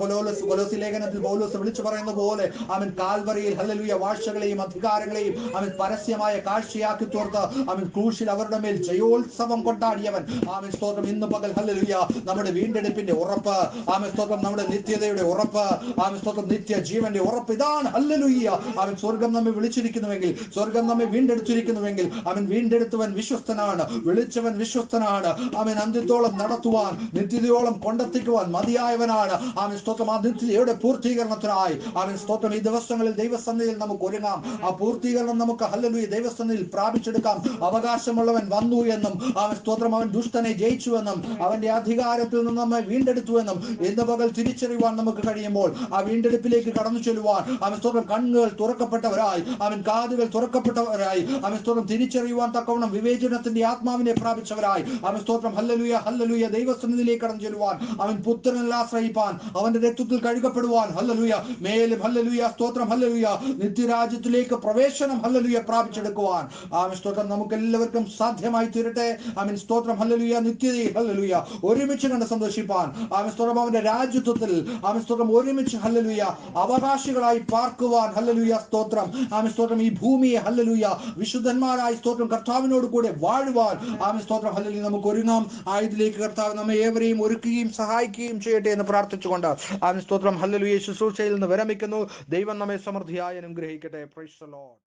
കൊലോസി ലേഖനത്തിൽ പൗലോസ് വിളിച്ചു പറയുന്ന പോലെ അവൻ കാൽവറിയിൽ ഹല്ലേലൂയ വാഴ്ചകളെയും അധികാരങ്ങളെയും അവൻ പരസ്യമായ കാഴ്ചയാക്കി തീർത്ത് അവൻ ക്രൂശിൽ അവരുടെ മേൽ ജയോത്സവം കൊണ്ടാടിയവൻ. ആമേൻ സ്തോത്രം. ഇന്ന് പകൽ ഹല്ലേലൂയ നമ്മുടെ വീണ്ടെടുപ്പിന്റെ ഉറപ്പ്, ആമേൻ സ്തോത്രം, നമ്മുടെ നിത്യതയുടെ ഉറപ്പ്, ആമേൻ സ്തോത്രം, നിത്യ ജീവന്റെ ഉറപ്പ് ഇതാണ്. ഹല്ലേലൂയ. അവൻ സ്വർഗം നമ്മെ വിളിച്ചിരിക്കുന്നുവെങ്കിൽ, സ്വർഗം നമ്മെ വീണ്ടെടുത്തിരിക്കുന്നുവെങ്കിൽ, അവൻ വീണ്ടെടുത്തവൻ വിശ്വസ്തനാണ്, വിളിച്ചവൻ വിശ്വസ്തനാണ്. അവൻ അന്ത്യത്തോളം നടത്തുവാൻ, നിത്യതയോളം കൊണ്ടെത്തിക്കുവാൻ മതിയായവനാണ്. ആമേൻ സ്തോത്രം. ആ നിത്യതയുടെ പൂർത്തീകരണത്തിനായി ആമേൻ സ്തോത്രം ഈ ദിവസങ്ങളിൽ ദൈവസന്നിധിയിൽ നമുക്ക് ഒരുങ്ങാം. ആ പൂർത്തീകരണം നമുക്ക് ഹല്ലേലൂയ ദൈവസന്നിധിയിൽ പ്രാപിച്ചെടുക്കാം. അവകാശമുള്ളവൻ വന്നു എന്നും, ആമേൻ സ്തോത്രം, അവൻ ദുഷ്ടനെ ജയിച്ചു എന്നും, അവന്റെ അധികാരത്തിൽ നിന്ന് നമ്മെ വീണ്ടെടുത്തു എന്നും ഇന്ന് പകൽ തിരിച്ചറിയുവാൻ നമുക്ക് കഴിയുമ്പോൾ ആ വീണ്ടെടുപ്പിലേക്ക് കടന്നു ചെല്ലുവാൻ ആമേൻ സ്തോത്രം കണ്ണുകൾ തുറക്കപ്പെട്ടവരായി, അവൻ കാതുകൾ തുറക്കപ്പെട്ടവരായി, ആമേൻ സ്തോത്രം തിരിച്ചറിയുവാൻ തക്കവണ്ണം വിവേചനത്തിന്റെ ആത്മാവിനെ പ്രാപിച്ചവരായി, ആമേൻ സ്തോത്രം, ഹല്ലേലൂയ ഹല്ലേലൂയ ദൈവസന്നിധിയിലേക്ക് കടന്നു ചെല്ലുവാൻ, അവൻ പുത്രനിൽ ആശ്രയിപ്പാൻ, അവന്റെ രക്തത്തിൽ കഴുകപ്പെടുവാൻ, ഹല്ലേലൂയ മേലും ഹല്ലേലൂയ സ്തോത്രം, ഹല്ലേലൂയ നിത്യരാജ്യത്തിലേക്ക് പ്രവേശനം ഹല്ലേലൂയ പ്രാപിച്ചെടുക്കുവാൻ ആമേൻ സ്തോത്രം നമുക്ക് എല്ലാവർക്കും സാധ്യമായി തീരട്ടെ. ആമേൻ സ്തോത്രം, ഹല്ലേലൂയ നിത്യതയിൽ ഹല്ലേലൂയ ഒരുമിച്ച് കണ്ട് സന്തോഷിപ്പാൻ, ആമേൻ സ്തോത്രം അവന്റെ രാജ്യത്വത്തിൽ ആമേൻ സ്തോത്രം ഒരുമിച്ച് ഹല്ലേലൂയ അവകാശികളായി പാർക്കുവാൻ, ഹല്ലേലൂയ സ്തോത്രം, ആമേൻ സ്തോത്രം ഈ ഭൂമിയെ ഹല്ലേലൂയ വിശുദ്ധന്മാരായി സ്തോത്രം കർത്താവിനോട് കൂടെ വാഴുവാൻ ആമേൻ സ്തോത്രം, ഹല്ലേലൂയ നമുക്ക് ഒരുങ്ങാം. ആയതിലേക്ക് കർത്താവ് നമ്മെ ഏവരെയും ഒരുക്കുകയും സഹായിക്കുകയും ചെയ്യട്ടെ എന്ന് പ്രാർത്ഥിച്ചുകൊണ്ട് ആമേൻ സ്തോത്രം, ഹല്ലേലൂയ ശുശ്രൂഷയിൽ നിന്ന് വിരമിക്കുന്നു. ദൈവം നമ്മെ സമൃദ്ധിയായി അനുഗ്രഹിക്കട്ടെ. Price the Lord.